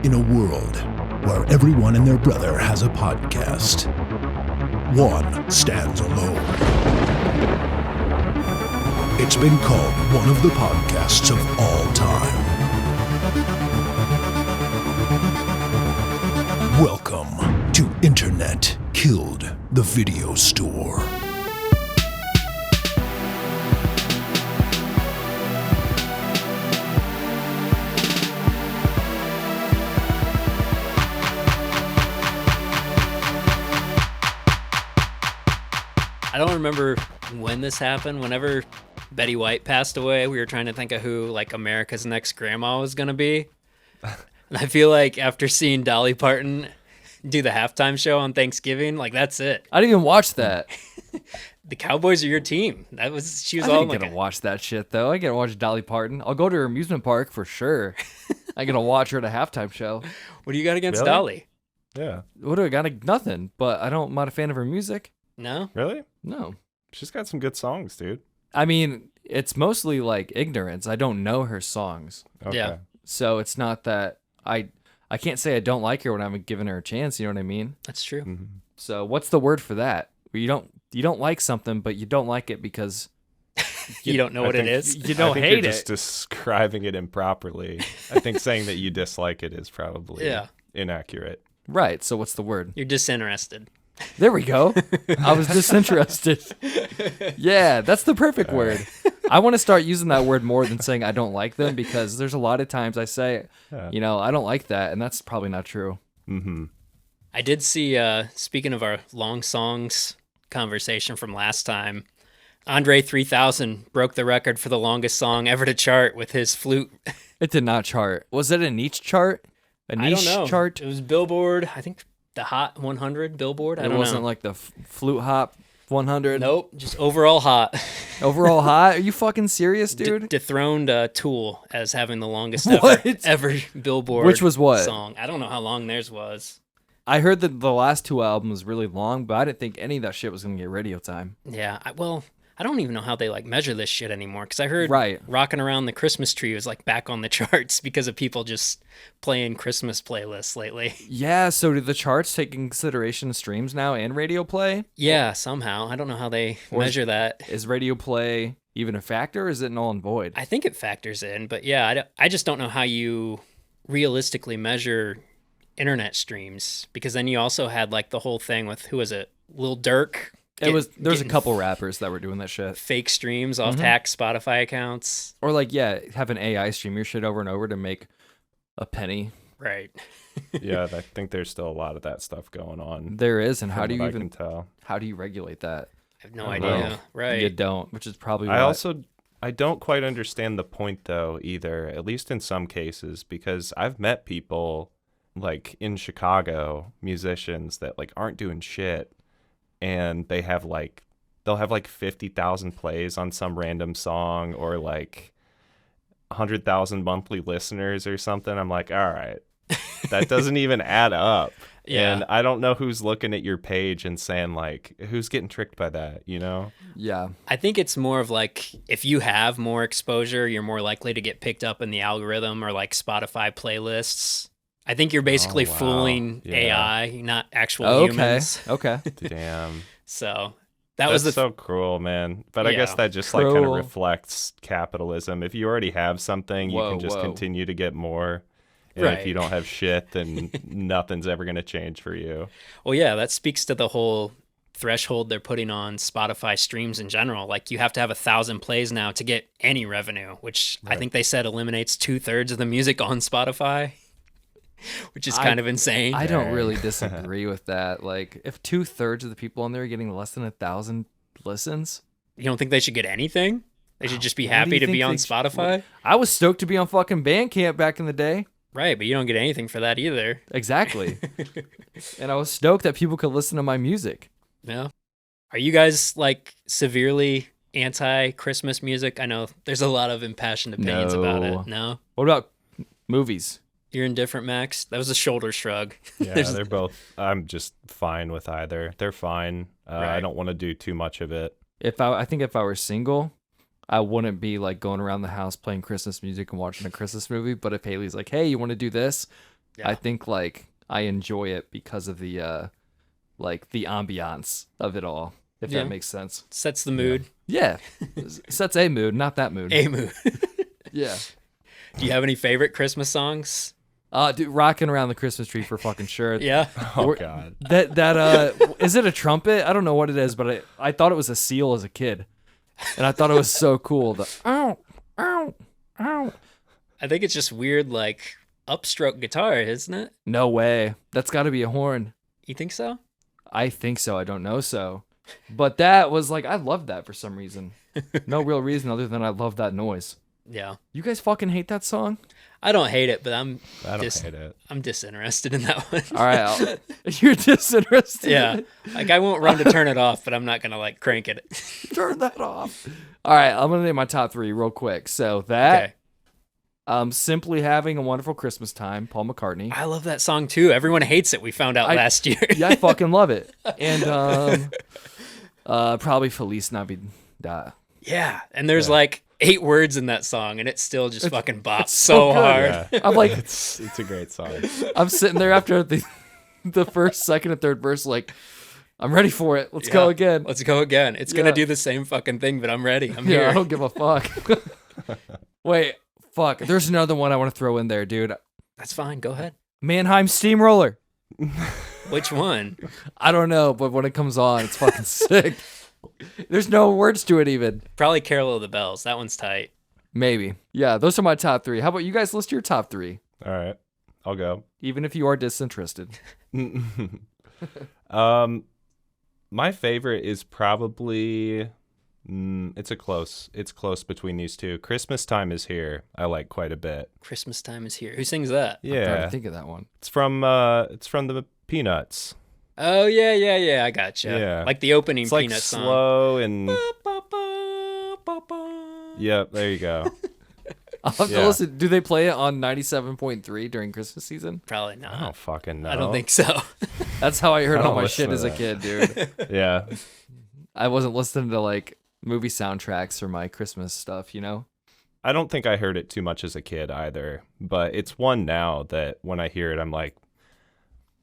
In a world where everyone and their brother has a podcast, one stands alone. It's been called one of the podcasts of all time. Welcome to Internet Killed the Video Store. I don't remember when this happened. Whenever Betty White passed away, we were trying to think of who like America's next grandma was going to be. And I feel like after seeing Dolly Parton do the halftime show on Thanksgiving, like that's it. I didn't even watch that. The Cowboys are your team. She was I all ain't like gonna watch that shit though. I gotta watch Dolly Parton. I'll go to her amusement park for sure. I gotta watch her at a halftime show. What do you got against Really? Dolly? Yeah. What do I got? Nothing. But I'm not a fan of her music. No? Really? No. She's got some good songs, dude. I mean, it's mostly like ignorance. I don't know her songs, Okay. Yeah. so it's not that I can't say I don't like her when I haven't given her a chance. You know what I mean? That's true. Mhm. So what's the word for that? Where you don't like something, but you don't like it because You don't know what it is? you don't I think hate you're it. just describing it improperly. I think saying that you dislike it is probably Yeah. inaccurate. Right. So what's the word? You're disinterested. There we go. I was disinterested. Yeah, that's the perfect word. I want to start using that word more than saying I don't like them, because there's a lot of times I say, Yeah. I don't like that, and that's probably not true. Mm-hmm. I did see, speaking of our long songs conversation from last time, Andre 3000 broke the record for the longest song ever to chart with his flute. It did not chart. Was it a niche chart? A I niche don't know. chart? It was Billboard, I think the Hot 100 Billboard. I It don't wasn't know. like the flute hop 100. Nope, just overall hot. Overall hot? Are you fucking serious, dude? Dethroned Tool as having the longest What? ever Billboard Which was what? song. I don't know how long theirs was. I heard that the last two albums was really long, but I didn't think any of that shit was going to get radio time. Yeah, I don't even know how they like measure this shit anymore, because I heard Right. Rockin' Around the Christmas Tree was like back on the charts because of people just playing Christmas playlists lately. Yeah, so do the charts take in consideration streams now and radio play? Yeah, somehow. I don't know how they measure that. Is radio play even a factor, or is it null and void? I think it factors in, but yeah, I just don't know how you realistically measure internet streams, because then you also had like the whole thing with, who was it? Lil Durk. There's a getting couple rappers that were doing that shit. fake streams off hacked Spotify accounts. Or like, yeah, have an AI stream your shit over and over to make a penny. Right. Yeah, I think there's still a lot of that stuff going on. There is, and how from do you what I even can tell? how do you regulate that? I have no I idea. don't know. Right. You don't, which is probably I don't quite understand the point though either, at least in some cases, because I've met people like in Chicago, musicians that like aren't doing shit, and they'll have like 50,000 plays on some random song, or like 100,000 monthly listeners or something. I'm like, all right, that doesn't even add up. Yeah. And I don't know who's looking at your page and saying like, who's getting tricked by that, you know? Yeah. I think it's more of like, if you have more exposure, you're more likely to get picked up in the algorithm or like Spotify playlists. I think you're basically Oh, wow. fooling Yeah. AI, not actual Okay. humans. Okay. Damn. So that That's was the so cruel, man. But I guess Yeah. that just like kind of Cruel. reflects capitalism. If you already have something, you Whoa, can just whoa. continue to get more. And Right. if you don't have shit, then nothing's ever going to change for you. Well, yeah, that speaks to the whole threshold they're putting on Spotify streams in general. Like, you have to have 1,000 plays now to get any revenue, which I think they said eliminates 2/3 of the music on Spotify, which is kind of insane. I don't really disagree with that. Like, if 2/3 of the people on there are getting less than 1,000 listens, You don't think they should get anything? They should just be what do happy you to think be on they- Spotify? I was stoked to be on fucking Bandcamp back in the day. Right, but you don't get anything for that either. Exactly. And I was stoked that people could listen to my music. Yeah. Are you guys like severely anti-Christmas music? I know there's a lot of impassioned opinions about No. it. No? What about movies? You're indifferent, Max? That was a shoulder shrug. Yeah, There's- they're both. I'm just fine with either. They're fine. Right. I don't want to do too much of it. I think if I were single, I wouldn't be like going around the house playing Christmas music and watching a Christmas movie. But if Haley's like, hey, you want to do this? Yeah. I think like I enjoy it because of the like the ambiance of it all, if Yeah. that makes sense. Sets the mood. Yeah. Sets a mood, not that mood. A mood. Yeah. Do you have any favorite Christmas songs? Dude, rocking around the Christmas tree for fucking sure. Yeah. Oh God. That is it a trumpet? I don't know what it is, but I thought it was a seal as a kid. And I thought it was so cool. The ow, ow, ow. I think it's just weird, like upstroke guitar, isn't it? No way. That's got to be a horn. You think so? I think so. I don't know so. But that was like, I loved that for some reason. No real reason other than I love that noise. Yeah. You guys fucking hate that song? I don't hate it, but I don't hate it. I'm disinterested in that one. All right. You're disinterested. Yeah. Like I won't run to turn it off, but I'm not gonna like crank it. Turn that off. All right. I'm going to name my top 3 real quick. So that, Okay. Simply Having a Wonderful Christmas Time, Paul McCartney. I love that song too. Everyone hates it. We found out last year. Yeah, I fucking love it. And probably Feliz Navidad. Yeah. And there's like 8 words in that song, and it still just fucking bops so so good. hard. Yeah. I'm like, It's a great song. I'm sitting there after the first, second, and third verse, like, I'm ready for it. Let's go Yeah. again. Let's go again. It's Yeah. gonna do the same fucking thing, but I'm ready. I'm Yeah, here. I don't give a fuck. Wait, fuck. There's another one I want to throw in there, dude. That's fine. Go ahead. Mannheim Steamroller. Which one? I don't know, but when it comes on, it's fucking sick. There's no words to it even. Probably Carol of the Bells. That one's tight. Maybe. Yeah, those are my top 3. How about you guys list your top 3? All right, I'll go. Even if you are disinterested. My favorite is probably it's close between these two. Christmas Time Is Here. I like quite a bit. Christmas time is here. Who sings that? I'm trying Yeah, to think of that one. it's from the Peanuts. Oh yeah. I gotcha. Yeah. Like the opening It's like Peanut song. slow and yep. There you go. I'll have to Yeah. listen. Do they play it on 97.3 during Christmas season? Probably I not. don't fucking know. I don't think so. That's how I heard I all don't my listen shit to as a that. kid, dude. Yeah. I wasn't listening to like movie soundtracks or my Christmas stuff, you know? I don't think I heard it too much as a kid either, but it's one now that when I hear it, I'm like,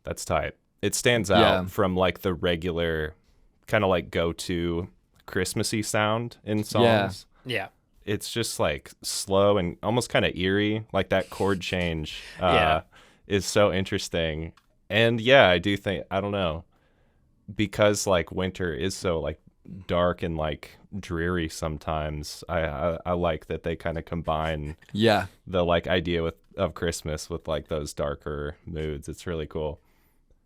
that's tight. It stands out Yeah. from like the regular kind of like go-to Christmassy sound in songs. Yeah. It's just like slow and almost kind of eerie. Like that chord change Yeah. is so interesting. And yeah, I do think, I don't know, because like winter is so like dark and like dreary sometimes, I like that they kind of combine Yeah. the like idea of Christmas with like those darker moods. It's really cool.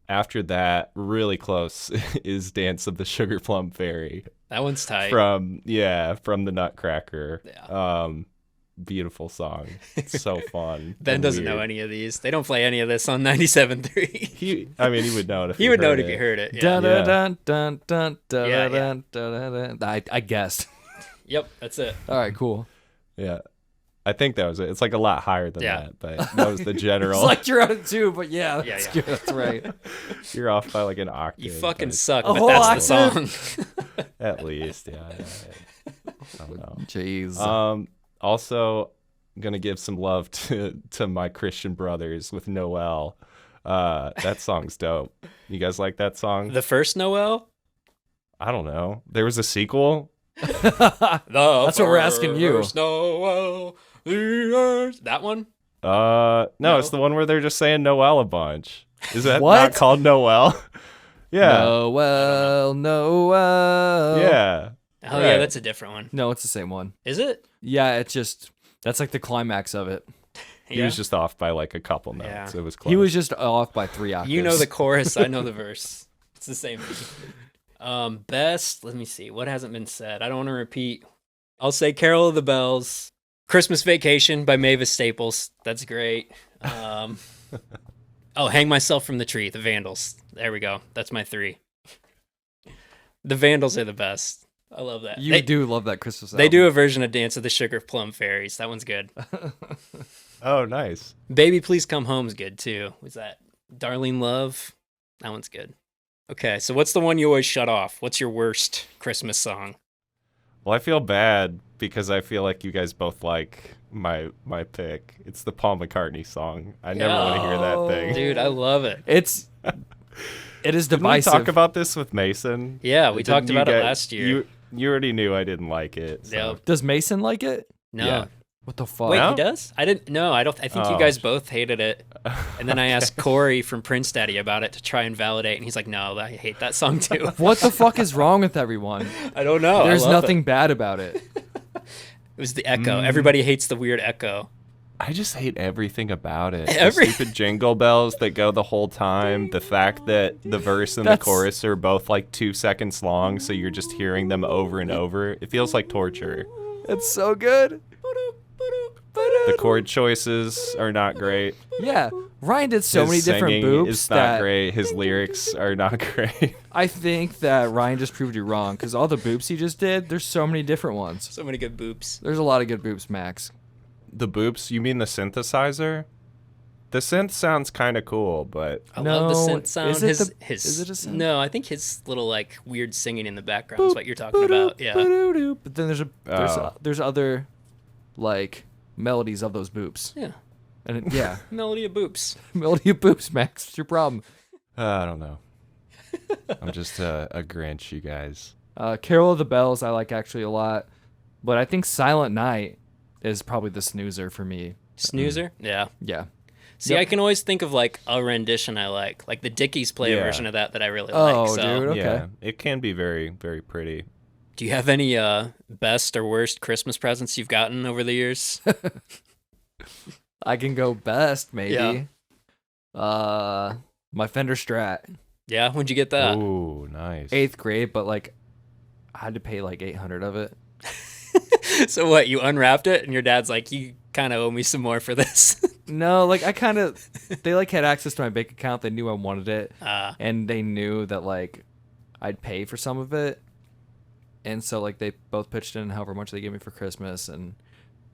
After that, really close is Dance of the Sugar Plum Fairy That one's tight. from the Nutcracker. Yeah. Beautiful song. It's so fun. Ben and doesn't know weird. any of these. They don't play any of this on 97.3. He would know it if He would know it heard if he heard it. Yeah. Dun, dun, dun, dun, dun, Yeah, dun, dun, dun, dun. I guessed. Yep, that's it. All right, cool. Yeah. I think that was it. It's like a lot higher than Yeah. that, but that was the general. It's like you're out of 2, but yeah, that's Yeah. good. That's right. You're off by like an octave. You fucking but suck, A but whole that's the octave? song. at least, yeah. I don't know. Jeez. Also gonna give some love to my Christian brothers with Noel. That song's dope. You guys like that song? The first Noel? I don't know. There was a sequel. That's what we're asking you. First Noel, the earth. That one? No, No. it's the one where they're just saying Noel a bunch. Is that What? not called Noel? Yeah. Noel. Yeah. Oh, yeah, Right. that's a different one. No, it's the same one. Is it? Yeah, it's just, that's like the climax of it. He was just off by like a couple notes. Yeah. It was close. He was just off by 3 octaves. You know the chorus, I know the verse. It's the same thing. Best, let me see. What hasn't been said? I don't want to repeat. I'll say Carol of the Bells. Christmas Vacation by Mavis Staples. That's great. Hang Myself from the Tree, the Vandals. There we go. That's my 3. The Vandals are the best. I love that. You do love that Christmas album. They do a version of Dance of the Sugar Plum Fairies. That one's good. Oh, nice. Baby Please Come Home's good too. Was that Darling Love? That one's good. Okay, so what's the one you always shut off? What's your worst Christmas song? Well, I feel bad because I feel like you guys both like my pick. It's the Paul McCartney song. I never want to hear that thing. Dude, I love it. It is Didn't we divisive. talk about this with Mason? Yeah, we talked Didn't about you it guys- last year. You already knew I didn't like it. So. Yep. Does Mason like it? No. Yeah. What the fuck? Wait, No? he does? I didn't. No, I don't. I think you Oh. guys both hated it. And then I asked Corey from Prince Daddy about it to try and validate, and he's like, "No, I hate that song too." What the fuck is wrong with everyone? I don't know. I There's love nothing It. bad about it. It was the echo. Everybody hates the weird echo. I just hate everything about it. Every- The stupid jingle bells that go the whole time. The fact that the verse and the That's- chorus are both like 2 seconds long, so you're just hearing them over and over. It feels like torture. It's so good. The chord choices are not great. Yeah, Ryan did so His many different singing boops is not that great. His lyrics are not great. I think that Ryan just proved you wrong because all the boops he just did, there's so many different ones. So many good boops. There's a lot of good boops, Max. The boops? You mean the synthesizer? The synth sounds kind of cool, but I love the No, synth sound. is it His, the- his, is it a synth? No, I think his little like weird singing in the background is what you're talking about. Yeah. Ba-doo-doo. But then Oh. there's other like melodies of those boops. Yeah. And yeah, Melody of boops. melody of boops, Max. What's your problem? I don't know. I'm just a Grinch, you guys. Carol of the Bells I like actually a lot, but I think Silent Night is probably the snoozer for me. Snoozer? Yeah. Yeah. See, Yep. I can always think of like a rendition I like the Dickies play a Yeah. version of that I really Oh, like. So, dude. Okay. Yeah, it can be very, very pretty. do you have any best or worst Christmas presents you've gotten over the years? I can go best maybe. Yeah. My Fender Strat, Yeah, when'd you get that? Ooh, nice. 8th grade, but like I had to pay like 800 of it. So what? You unwrapped it, and your dad's like, "You kind of owe me some more for this." No, like I kind of, they like had access to my bank account. They knew I wanted it, Ah. and they knew that like I'd pay for some of it, and so like they both pitched in however much they gave me for Christmas, and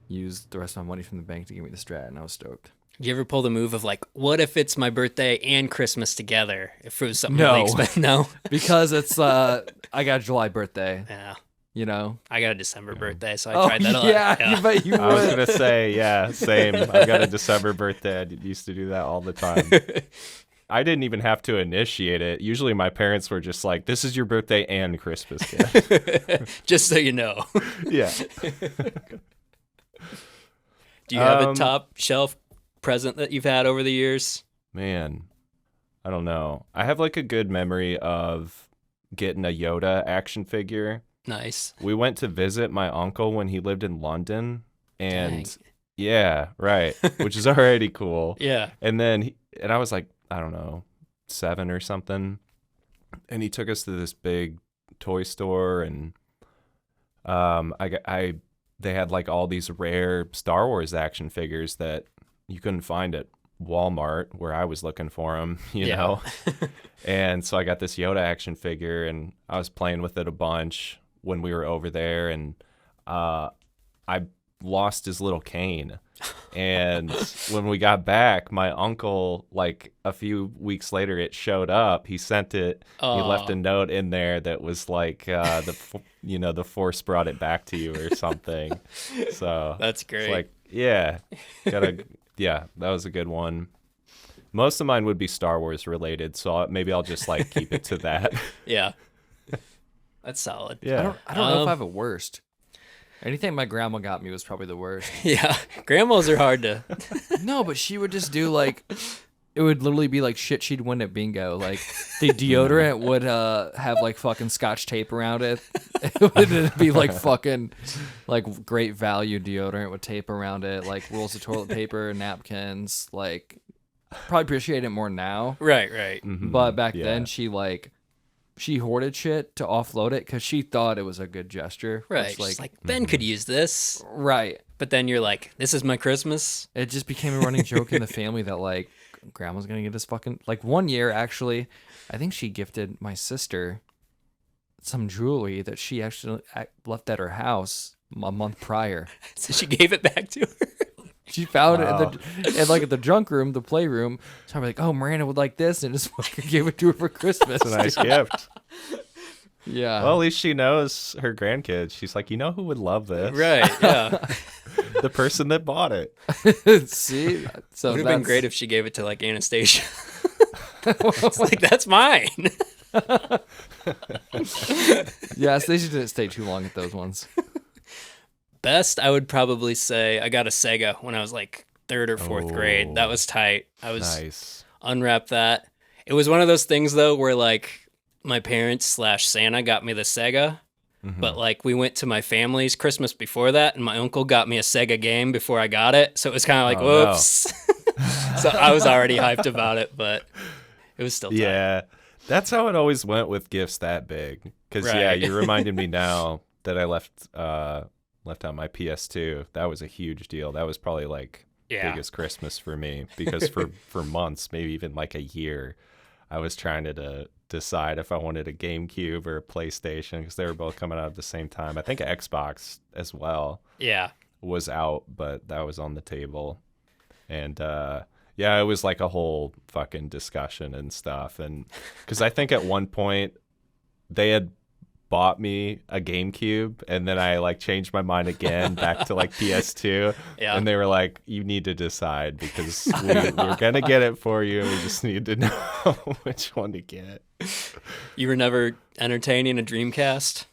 used the rest of my money from the bank to give me the Strat, and I was stoked. Did you ever pull the move of like, what if it's my birthday and Christmas together? If it was something No. really expensive. No. Because it's I got a July birthday, Yeah. you know. I got a December birthday, so I Oh tried that a lot. yeah, you bet you I was would. gonna say, yeah, same. I've got a December birthday. I used to do that all the time. I didn't even have to initiate it. Usually, my parents were just like, "This is your birthday and Christmas gift." Just so you know. Yeah. Do you have a top shelf present that you've had over the years? Man, I don't know. I have like a good memory of getting a Yoda action figure. Nice. We went to visit my uncle when he lived in London, and Dang. yeah, right, which is already cool. Yeah. And then, and I was like, I don't know, 7 or something. And he took us to this big toy store, and they had like all these rare Star Wars action figures that you couldn't find at Walmart where I was looking for them, you Yeah. know? And so I got this Yoda action figure, and I was playing with it a bunch when we were over there, and I lost his little cane. And when we got back, my uncle, like a few weeks later, it showed up. He sent it. He left a note in there that was like, the Force brought it back to you or something. So That's great. it's like, yeah, yeah, that was a good one. Most of mine would be Star Wars related, so maybe I'll just like keep it to that. Yeah. That's solid. Yeah. I don't know if I have a worst. Anything my grandma got me was probably the worst. Yeah. Grandmas are hard to. No, but she would just do like, it would literally be like shit she'd win at bingo. Like the deodorant would have like fucking scotch tape around it. It would be like fucking like great value deodorant with tape around it, like rolls of toilet paper, napkins. Like probably appreciate it more now, Right, right. but back Yeah. then she hoarded shit to offload it because she thought it was a good gesture. Right. It's Just like, Ben could use this. right. But then you're like, this is my Christmas. It just became a running joke in the family that like grandma's gonna get this fucking like one year actually, I think she gifted my sister some jewelry that she actually left at her house a month prior. So she gave it back to her. She found it in like at the junk room, the playroom. So I'm like, oh, Miranda would like this, and just fucking gave it to her for Christmas. It's a nice gift. Yeah. Well, at least she knows her grandkids. She's like, you know who would love this? Right, yeah. The person that bought it. See? So Would have been great if she gave it to like Anastasia. It's like, that's mine. Yeah, they didn't stay too long at those ones. Best, I would probably say I got a Sega when I was like 3rd or 4th grade. That was tight. I was Nice. unwrapped that. It was one of those things though where like my parents / Santa got me the Sega, but like we went to my family's Christmas before that, and my uncle got me a Sega game before I got it. So it was kind of like, Oh, whoops. So I was already hyped about it, but it was still tight. Yeah. That's how it always went with gifts that big. Because, yeah, Right. you reminded me now that I left out my PS2. That was a huge deal. That was probably like biggest Christmas for me. Because for months, maybe even like a year, I was trying to decide if I wanted a GameCube or a PlayStation because they were both coming out at the same time. I think Xbox as well Yeah. was out, but that was on the table. And yeah, it was like a whole fucking discussion and stuff. And because I think at one point they had bought me a GameCube, and then I like changed my mind again back to like PS2. Yeah. And they were like, you need to decide because we're going to get it for you. We just need to know which one to get. You were never entertaining a Dreamcast?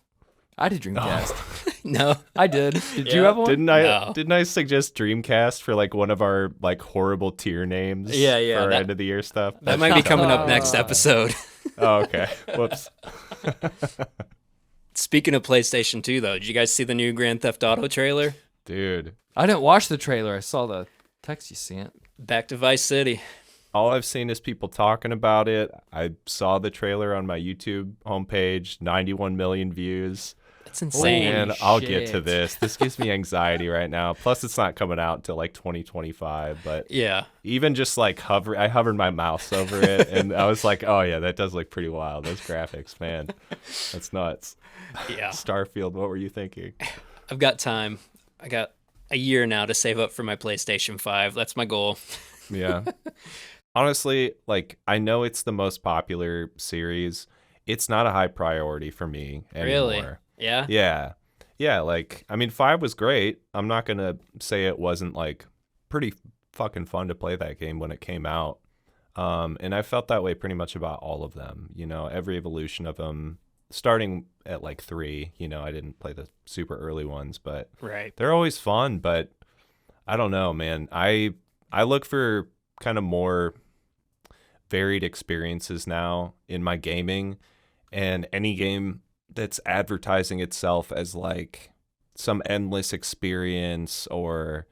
I did Dreamcast. No. I did. Did you Yeah. have one? No. Didn't I suggest Dreamcast for like one of our like horrible tier names? Yeah, for our that- end of the year stuff. That might be coming up next episode. Oh, okay. Whoops. Speaking of PlayStation 2, though, did you guys see the new Grand Theft Auto trailer? Dude, I didn't watch the trailer. I saw the text you sent. Back to Vice City. all I've seen is people talking about it. I saw the trailer on my YouTube homepage, 91 million views. That's insane. And I'll get to shit. this. This gives me anxiety right now. Plus, it's not coming out until like 2025. But Yeah. even just like I hovered my mouse over it, and I was like, "Oh yeah, that does look pretty wild. Those graphics, man, that's nuts." Yeah. Starfield, what were you thinking? I've got time. I got a year now to save up for my PlayStation 5. That's my goal. Yeah. Honestly, like I know it's the most popular series. It's not a high priority for me anymore. Really? Yeah. Yeah. Yeah, like I mean 5 was great. I'm not going to say it wasn't like pretty fucking fun to play that game when it came out. And I felt that way pretty much about all of them, you know, every evolution of them starting at like 3, you know, I didn't play the super early ones, but Right. they're always fun, but I don't know, man. I look for kind of more varied experiences now in my gaming, and any game that's advertising itself as like some endless experience or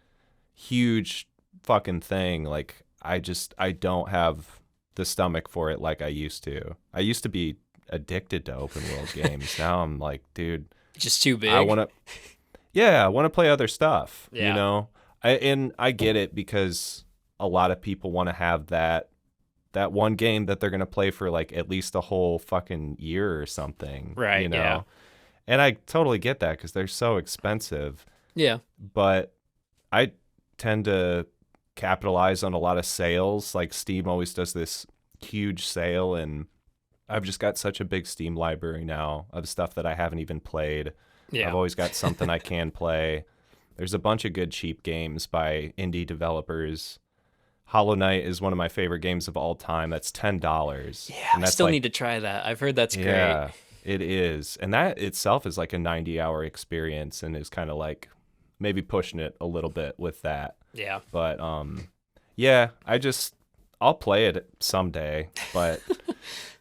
huge fucking thing, like I don't have the stomach for it like I used to. I used to be addicted to open world games. Now I'm like, dude, Just too big. I want to play other stuff, Yeah. you know? I get it because a lot of people want to have that one game that they're going to play for like at least a whole fucking year or something, Right, you know? yeah. And I totally get that because they're so expensive, Yeah. but I tend to capitalize on a lot of sales. Like Steam always does this huge sale, and I've just got such a big Steam library now of stuff that I haven't even played. Yeah. I've always got something I can play. There's a bunch of good cheap games by indie developers. Hollow Knight is one of my favorite games of all time. That's $10. Yeah. And I that's still like, need to try that. I've heard that's yeah, great. it is. And that itself is like a 90-hour experience and is kind of like maybe pushing it a little bit with that. Yeah. But yeah, I'll play it someday, but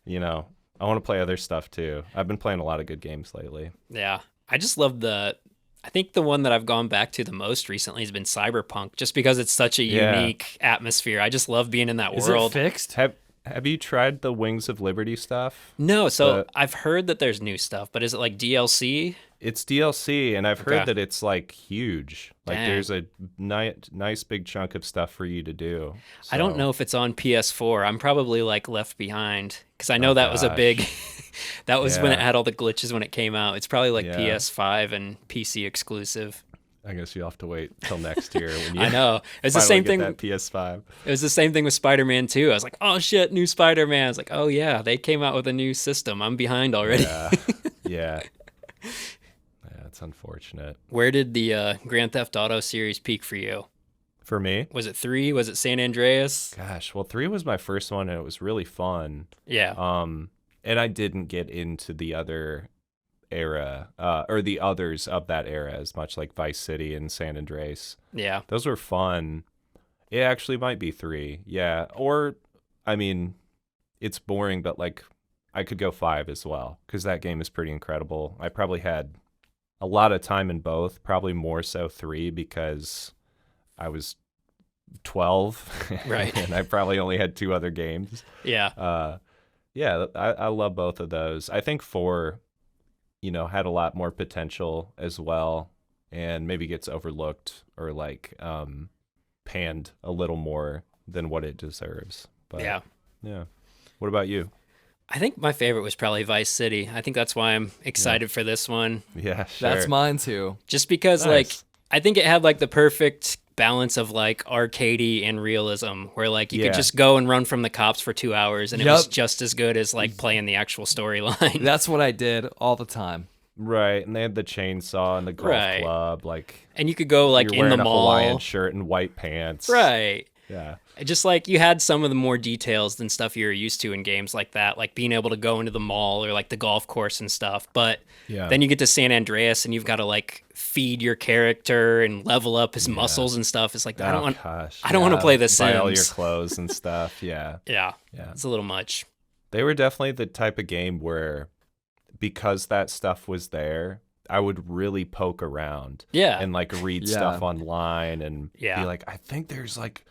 you know, I want to play other stuff too. I've been playing a lot of good games lately. Yeah. I just love I think the one that I've gone back to the most recently has been Cyberpunk, just because it's such a Yeah. unique atmosphere. I just love being in that Is world. it fixed? Have you tried the Wings of Liberty stuff? No, so The- I've heard that there's new stuff, but is it like DLC? It's DLC, and I've Okay. heard that it's like huge. Like Dang. there's a nice big chunk of stuff for you to do. I don't So- know if it's on PS4. I'm probably like left behind because I know that was a gosh. big. That was when it Yeah. had all the glitches when it came out. It's probably like Yeah. PS5 and PC exclusive. I guess you'll have to wait till next year when you I know. It's the finally same get thing. that PS5. It was the same thing with Spider-Man 2. I was like, oh shit, new Spider-Man. I was like, oh yeah, they came out with a new system. I'm behind already. Yeah. Yeah. Yeah, it's unfortunate. Where did the Grand Theft Auto series peak for you? For me? Was it 3? Was it San Andreas? Gosh, well, 3 was my first one, and it was really fun. Yeah. And I didn't get into the other era, or the others of that era as much, like Vice City and San Andreas. Yeah. Those were fun. It actually might be 3. Yeah. Or, I mean, it's boring, but like I could go 5 as well, because that game is pretty incredible. I probably had a lot of time in both, probably more so 3 because I was 12. Right. And I probably only had 2 other games. Yeah. Yeah, I love both of those. I think 4, had a lot more potential as well, and maybe gets overlooked or like panned a little more than what it deserves. But Yeah. What about you? I think my favorite was probably Vice City. I think that's why I'm excited for this one. Yeah, sure. That's mine too. Just because, Nice. like, I think it had, like, the perfect balance of, like, arcadey and realism, where, like, you could Yeah. just go and run from the cops for 2 hours, and it Yep. was just as good as, like, playing the actual storyline. That's what I did all the time. Right, and they had the chainsaw and the golf Right. club. Like, And you could go, like, you're in the wearing a mall. Hawaiian shirt and white pants. Right. Yeah. Just like you had some of the more details than stuff you're used to in games like that, like being able to go into the mall or like the golf course and stuff. But Yeah. then you get to San Andreas and you've got to like feed your character and level up his muscles and stuff. It's like I don't want to play the Sims. Buy all your clothes and stuff. Yeah. Yeah, Yeah. it's a little much. They were definitely the type of game where, because that stuff was there, I would really poke around. Yeah. And like read stuff online and be like, I think there's like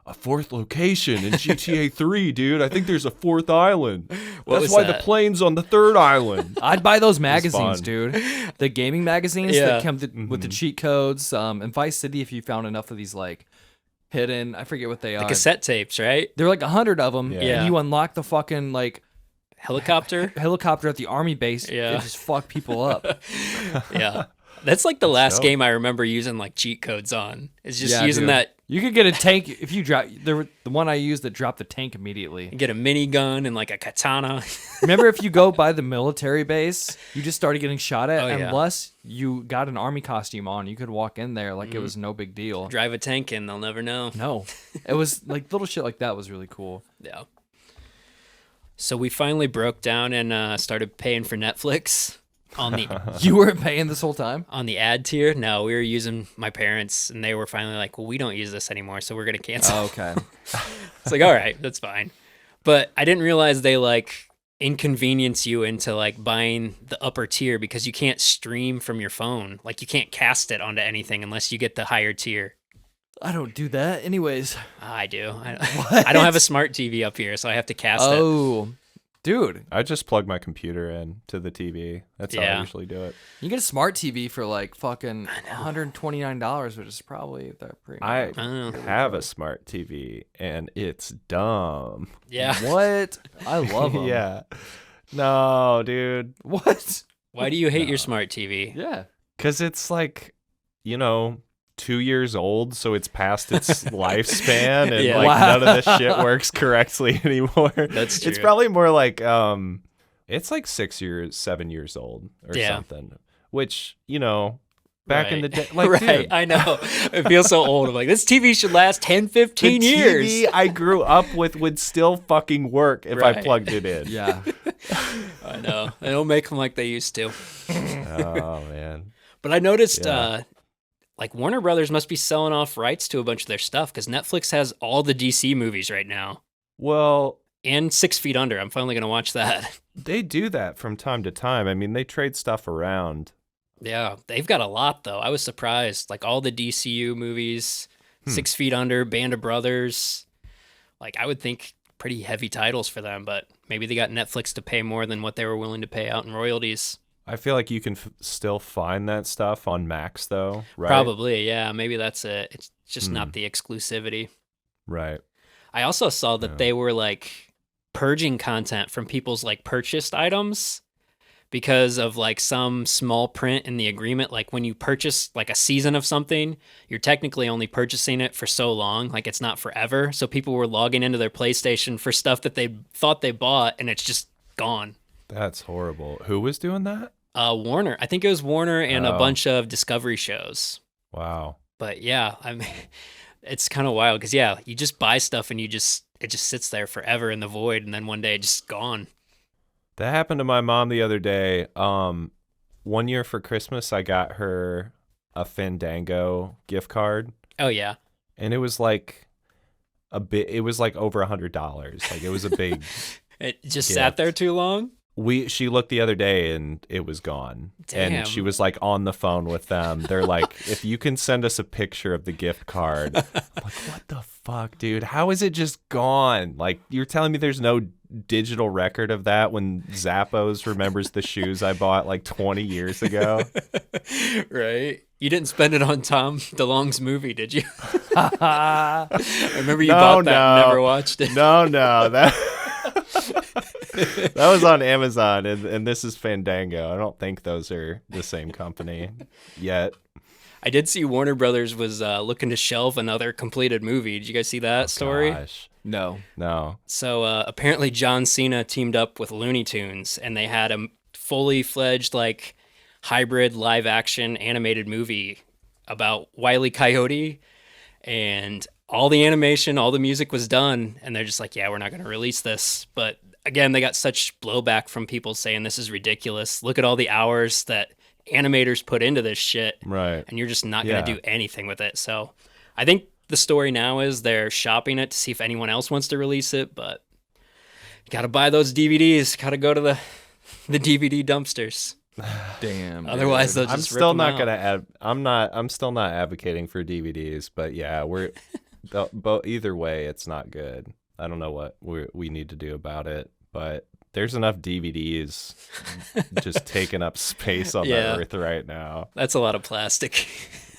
a 4th location in GTA 3, dude. I think there's a 4th island. What That's was why that? the plane's on the 3rd island. I'd buy those magazines, fun. dude. The gaming magazines Yeah. that come with the cheat codes. And Vice City, if you found enough of these like hidden, I forget what they The are. cassette tapes, right? There were like 100 of them. Yeah. And you unlock the fucking like Helicopter. helicopter at the army base. Yeah. And just fuck people up. Yeah. That's like the last dope. game I remember using like cheat codes on. It's just Yeah, using dude. that. You could get a tank if you drop. The one I used that dropped the tank immediately. Get a minigun and like a katana. Remember, if you go by the military base, you just started getting shot at. Oh, yeah. Unless you got an army costume on, you could walk in there like it was no big deal. Drive a tank and they'll never know. No, it was like little shit like that was really cool. Yeah. So we finally broke down and started paying for Netflix on the You weren't paying this whole time. on the ad tier. No, we were using my parents, and they were finally like, "Well, we don't use this anymore, so we're gonna cancel." Oh, okay. It's like, all right, that's fine. But I didn't realize they like inconvenience you into like buying the upper tier because you can't stream from your phone. Like you can't cast it onto anything unless you get the higher tier. I don't do that, anyways. I do. I don't have a smart TV up here, so I have to cast it. Oh, dude, I just plug my computer in to the TV. That's how I Yeah. usually do it. you get a smart TV for like fucking $129, which is probably that pretty. I Oh. have a smart TV, and it's dumb. Yeah. What? I love them. Yeah. No, dude. What? Why do you hate your smart TV? Yeah. Because it's like, 2 years old, so it's past its lifespan, and Yeah. like Wow. none of this shit works correctly anymore. That's It's true. probably more like it's like 7 years old or Yeah. something. Which, back in the day, Right. like right. dude, I know. It feels so old. I'm like, this TV should last 10, 15 the years. TV I grew up with would still fucking work if I Right. plugged it in. Yeah. I know. They don't make them like they used to. Oh man. But I noticed, Yeah. like Warner Brothers must be selling off rights to a bunch of their stuff because Netflix has all the DC movies right now Well, and 6 Feet Under. I'm finally gonna watch that. they do that from time to time. I mean, they trade stuff around. Yeah, they've got a lot though. I was surprised. Like all the DCU movies, 6 Feet Under, Band of Brothers. Like I would think pretty heavy titles for them, but maybe they got Netflix to pay more than what they were willing to pay out in royalties. I feel like you can still find that stuff on Max, though, right? Probably, yeah. Maybe that's it. It's just not the exclusivity. Right. I also saw that they were like purging content from people's like purchased items because of like some small print in the agreement. Like when you purchase like a season of something, you're technically only purchasing it for so long. Like it's not forever. So people were logging into their PlayStation for stuff that they thought they bought and it's just gone. That's horrible. Who was doing that? Warner. I think it was Warner and a Oh. bunch of Discovery shows. Wow. But yeah, I mean, it's kind of wild because yeah, you just buy stuff and it just sits there forever in the void, and then one day it's just gone. That happened to my mom the other day. One year for Christmas, I got her a Fandango gift card, Oh yeah, and it was like it was like over $100. Like it was a big. it just Gift. sat there too long. She looked the other day and it was gone. Damn. And she was like on the phone with them. They're like, if you can send us a picture of the gift card. I'm like, what the fuck, dude? How is it just gone? Like, you're telling me there's no digital record of that when Zappos remembers the shoes I bought like 20 years ago? Right? You didn't spend it on Tom DeLonge's movie, did you? I remember you No, bought that and no. never watched it. No, that that was on Amazon, and this is Fandango. I don't think those are the same company yet. I did see Warner Brothers was looking to shelve another completed movie. Did you guys see that story? Gosh. No. No. So apparently John Cena teamed up with Looney Tunes, and they had a fully fledged like hybrid live action animated movie about Wile E. Coyote, and all the animation, all the music was done, and they're just like, yeah, we're not going to release this. But again, they got such blowback from people saying this is ridiculous. Look at all the hours that animators put into this shit, Right. and you're just not going to Yeah. do anything with it. So I think the story now is they're shopping it to see if anyone else wants to release it, but you got to buy those DVDs, got to go to the DVD dumpsters. Damn. Otherwise, dude. they'll I'm just still rip 'em not out. gonna I'm still not advocating for DVDs, but yeah, but either way, it's not good. I don't know what we need to do about it, but there's enough DVDs just taking up space on Yeah. the earth right now. That's a lot of plastic.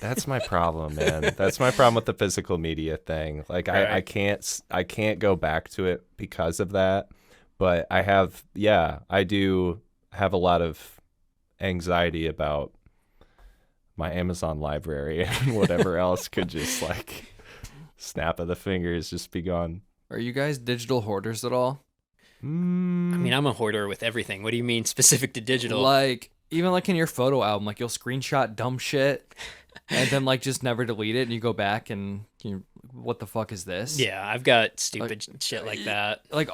That's my problem, man. That's my problem with the physical media thing. Like I Right. can't go back to it because of that. But I do have a lot of anxiety about my Amazon library and whatever else could just like snap of the fingers just be gone. Are you guys digital hoarders at all? I mean, I'm a hoarder with everything. What do you mean specific to digital? Like, even like in your photo album, like you'll screenshot dumb shit and then like just never delete it, and you go back and what the fuck is this? Yeah, I've got stupid shit like that. Like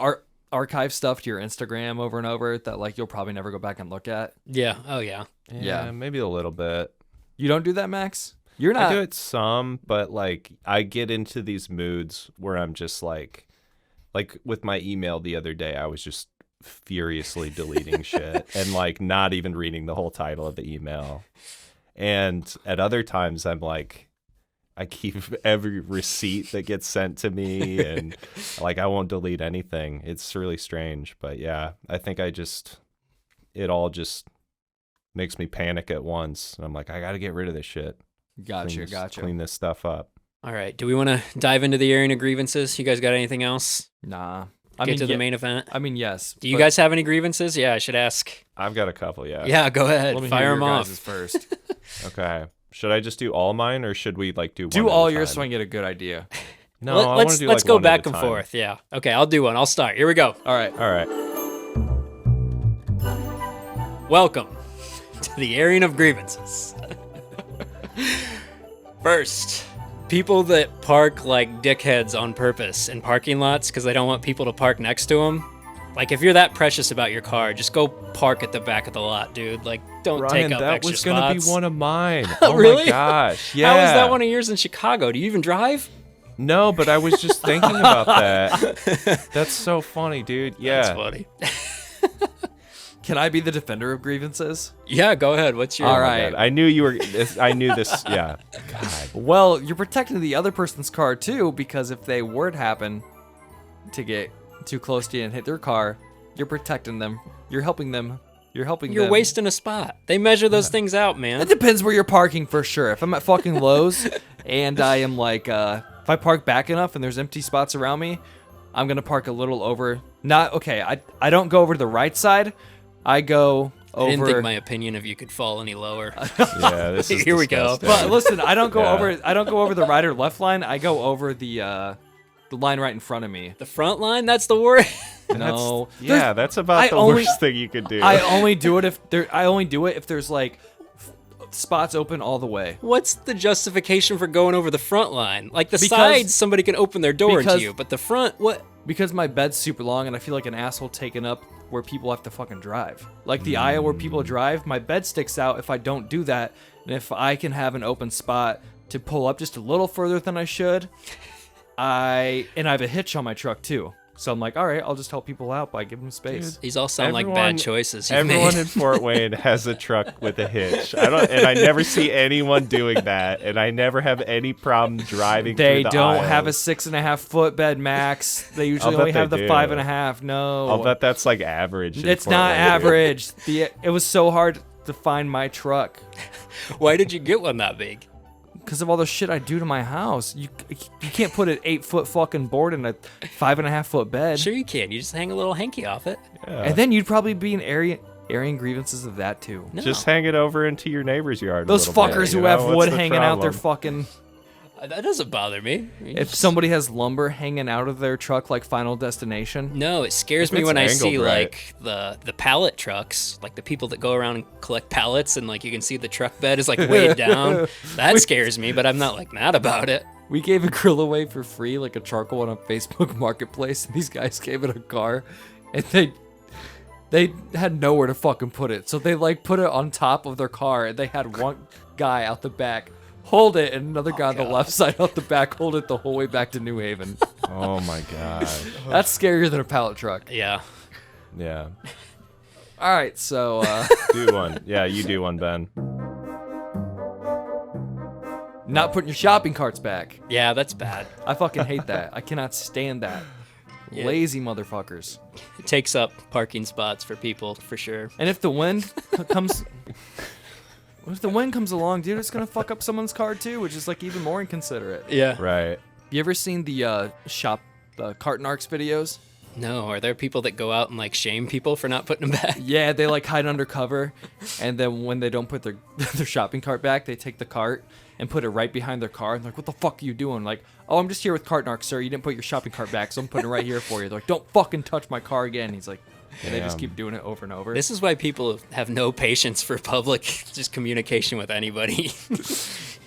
archive stuff to your Instagram over and over that like you'll probably never go back and look at. Yeah. Oh, yeah. Yeah. Maybe a little bit. You don't do that, Max? You're not. I do it some, but like I get into these moods where I'm just like with my email the other day, I was just furiously deleting shit and like not even reading the whole title of the email. And at other times I'm like, I keep every receipt that gets sent to me and like I won't delete anything. It's really strange, but yeah, I think it all just makes me panic at once. And I'm like, I got to get rid of this shit. Gotcha. Clean this stuff up. All right. Do we want to dive into the airing of grievances? You guys got anything else? Nah. Get to the yeah, main event. I mean, yes. Do you but guys have any grievances? Yeah, I should ask. I've got a couple, yeah. Yeah, go ahead. let me Fire hear them your off. guys' first. Okay. Should I just do all mine or should we like do one Do at all a yours time? so I can get a good idea. No, I want to do let's like go one at a back and time. forth. Yeah. Okay, I'll do one. I'll start. Here we go. All right. All right. Welcome to the airing of grievances. First, people that park like dickheads on purpose in parking lots because they don't want people to park next to them. Like, if you're that precious about your car, just go park at the back of the lot, dude. Like, don't Ryan, take up that extra was gonna spots. be one of mine. Oh Really? my gosh. Yeah. How is that one of yours in Chicago? Do you even drive? No, but I was just thinking about that. That's so funny, dude. Yeah. That's funny. Can I be the defender of grievances? Yeah, go ahead. What's your... All Oh my right. God. I knew you were. I knew this. Yeah. God. Well, you're protecting the other person's car too, because if they were to happen to get too close to you and hit their car, you're protecting them. You're helping them. You're helping You're them. wasting a spot. They measure those things out, man. It depends where you're parking for sure. If I'm at fucking Lowe's and I am like, if I park back enough and there's empty spots around me, I'm gonna park a little over. I don't go over to the right side. I go over. I didn't think my opinion of you could fall any lower. Yeah. This is Here we go. disgusting. But listen, I don't go Yeah. over. I don't go over the right or left line. I go over the line right in front of me. The front line? That's the word. No. Yeah, that's about the worst thing you could do. I only do it if there's like spots open all the way. What's the justification for going over the front line? Like the sides, somebody can open their door into you, but the front, what? Because my bed's super long and I feel like an asshole taking up where people have to fucking drive. Like the aisle where people drive, my bed sticks out if I don't do that. And if I can have an open spot to pull up just a little further than I should, I have a hitch on my truck too. So I'm like, all right, I'll just help people out by giving them space. These all sound like bad choices you've Everyone made. in Fort Wayne has a truck with a hitch. I never see anyone doing that, and I never have any problem driving They through the don't aisles. have a 6.5 foot bed max. They usually only have the 5.5. No, I'll bet that's like average. in it's Fort not Wayne. average. It was so hard to find my truck Why did you get one that big? because of all the shit I do to my house. You can't put an 8 foot fucking board in a 5.5 foot bed. Sure you can. You just hang a little hanky off it. And then you'd probably be an airing grievances of that too. No. Just hang it over into your neighbor's yard. Those a little fuckers bit, you who know? have What's wood the hanging out their problem? fucking. That doesn't bother me. If somebody has lumber hanging out of their truck like Final Destination. No, it scares If me it's when I angled see right. like the pallet trucks, like the people that go around and collect pallets, and like you can see the truck bed is like weighed down. That scares me, but I'm not like mad about it. We gave a grill away for free, like a charcoal on a Facebook Marketplace, and these guys gave it a car, and they had nowhere to fucking put it, so they like put it on top of their car, and they had one guy out the back hold it, and another guy on the left side out the back hold it the whole way back to New Haven. Oh my god. That's scarier than a pallet truck. Yeah. Yeah. All right, so Do one. Yeah, you do one, Ben. not putting your shopping carts back. Yeah, that's bad. I fucking hate that. I cannot stand that. Yeah. Lazy motherfuckers. It takes up parking spots for people for sure. And if the wind comes, if the wind comes along, dude, it's gonna fuck up someone's car too, which is like even more inconsiderate. Yeah. Right. You ever seen the cart narcs videos? No, are there people that go out and like shame people for not putting them back? Yeah, they like hide under cover, and then when they don't put their their shopping cart back, they take the cart and put it right behind their car. And they're like, "What the fuck are you doing?" Like, "Oh, I'm just here with cart narcs, sir. You didn't put your shopping cart back, so I'm putting it right here for you." They're like, "Don't fucking touch my car again." He's like, and they just Damn. keep doing it over and over. This is why people have no patience for public just communication with anybody.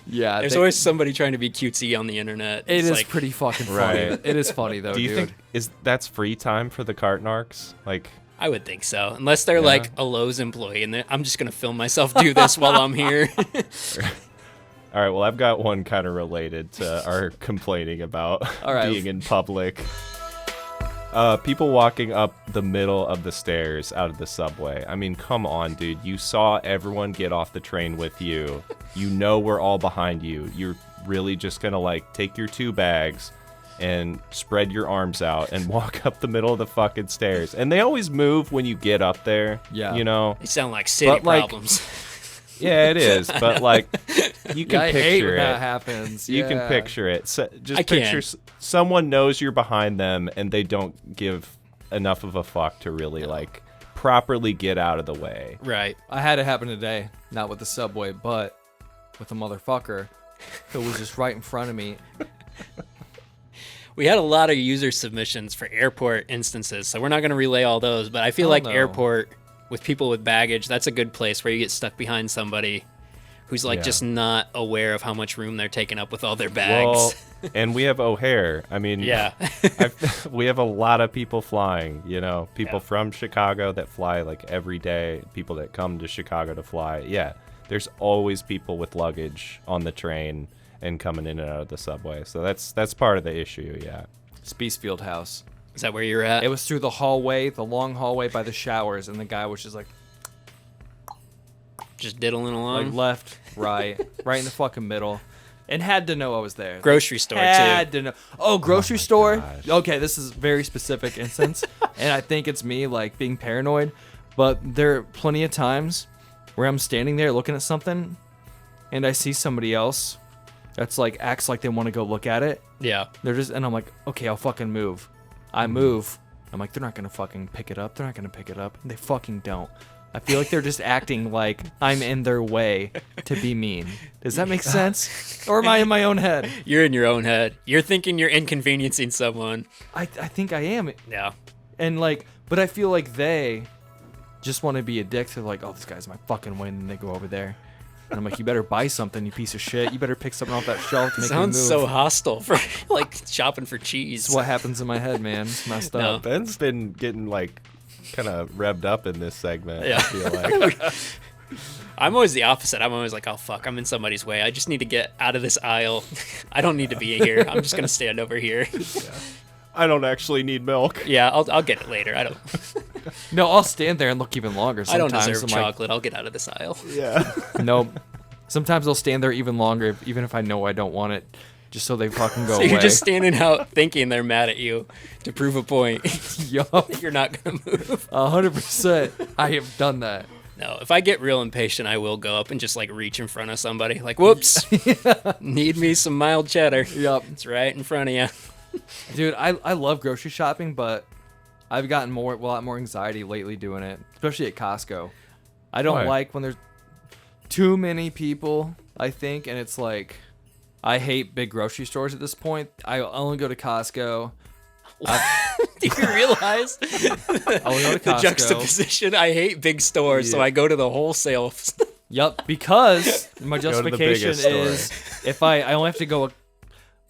Yeah, There's always somebody trying to be cutesy on the internet. It It's is like, pretty fucking funny. Right. It is funny though, Do you dude. think that's free time for the cart narcs? Like, I would think so, unless they're like a Lowe's employee, and I'm just gonna film myself do this while I'm here. all right, well, I've got one kind of related to our complaining about All right. being in public. People walking up the middle of the stairs out of the subway. I mean, come on, dude. You saw everyone get off the train with you. You know we're all behind you. You're really just gonna like take your 2 bags and spread your arms out and walk up the middle of the fucking stairs. And they always move when you get up there. Yeah. You know? They sound like city But, like, problems. Yeah, it is. But like, you can I hate picture when it. that happens. You can Yeah. picture it. So, just I can. picture someone knows you're behind them and they don't give enough of a fuck to really like properly get out of the way. Right. I had it happen today, not with the subway, but with a motherfucker who was just right in front of me. We had a lot of user submissions for airport instances, so we're not going to relay all those, but I feel Oh, like no. airport with people with baggage, that's a good place where you get stuck behind somebody who's like Yeah. just not aware of how much room they're taking up with all their bags. Well, and we have O'Hare. I mean, Yeah. we have a lot of people flying, you know, people Yeah. from Chicago that fly like every day, people that come to Chicago to fly. Yeah, there's always people with luggage on the train and coming in and out of the subway. So that's part of the issue, yeah. Speesfield House. Is that where you're at? It was through the hallway, the long hallway by the showers, and the guy was just like just diddling along. left, right in the fucking middle, and had to know I was there. Grocery store, had too. to know. Oh, grocery store. gosh. Okay, this is a very specific instance, and I think it's me like being paranoid. But there are plenty of times where I'm standing there looking at something, and I see somebody else that's like acts like they want to go look at it. Yeah. They're just, and I'm like, okay, I'll fucking move. I move. I'm like, they're not gonna fucking pick it up. They're not gonna pick it up. And they fucking don't. I feel like they're just acting like I'm in their way to be mean. Does that make sense? Or am I in my own head? You're in your own head. You're thinking you're inconveniencing someone. I think I am. Yeah. And like, but I feel like they just want to be a dick to like, oh, this guy's my fucking win, and they go over there. And I'm like, you better buy something, you piece of shit. You better pick something off that shelf to make Sounds me move. so hostile for like shopping for cheese. It's what happens in my head, man. It's messed No. up. Ben's been getting like kind of revved up in this segment. Yeah. I feel like. I'm always the opposite. I'm always like, oh fuck, I'm in somebody's way. I just need to get out of this aisle. I don't need to be here. I'm just gonna stand over here. I don't actually need milk. Yeah, I'll get it later. I don't. No, I'll stand there and look even longer. I don't Sometimes deserve I'm like, chocolate. I'll get out of this aisle. Yeah. nope. Sometimes I'll stand there even longer, even if I know I don't want it, just so they fucking go So away. you're just standing out thinking they're mad at you to prove a point. Yup. You're not gonna move. 100%. I have done that. No, if I get real impatient, I will go up and just like reach in front of somebody. Like, whoops, need me some mild cheddar. Yup. It's right in front of you. Dude, I love grocery shopping, but I've gotten a lot more anxiety lately doing it, especially at Costco. I don't Why? like when there's too many people, I think, and it's like, I hate big grocery stores at this point. I only go to Costco. Do you realize I only go to the Costco. juxtaposition? I hate big stores, so Yeah. I go to the wholesale. Yep, because my Go to the justification biggest store. is if I only have to go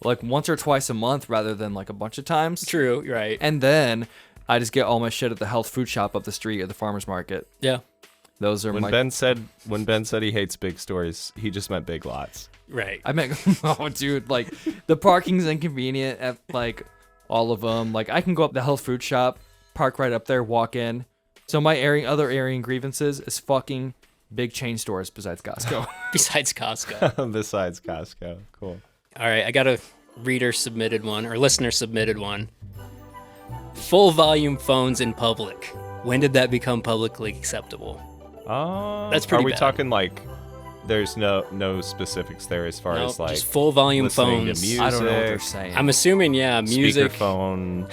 like once or twice a month rather than like a bunch of times. True, you're right. And then I just get all my shit at the health food shop up the street or the farmer's market. Yeah, Those are When my. Ben said he hates big stores, he just meant big lots. right. I meant, oh, dude, like the parking's inconvenient at like all of them. Like I can go up the health food shop, park right up there, walk in. So my other area in Grievances is fucking big chain stores besides Costco. Besides Costco. Besides Costco. Cool. All right, I got a reader submitted one, or listener submitted one. Full volume phones in public. When did that become publicly acceptable? That's pretty Are we bad. talking like there's no specifics there as far No, as like just full volume listening to phones. music, I don't know what they're saying. I'm assuming, yeah, music. speakerphone,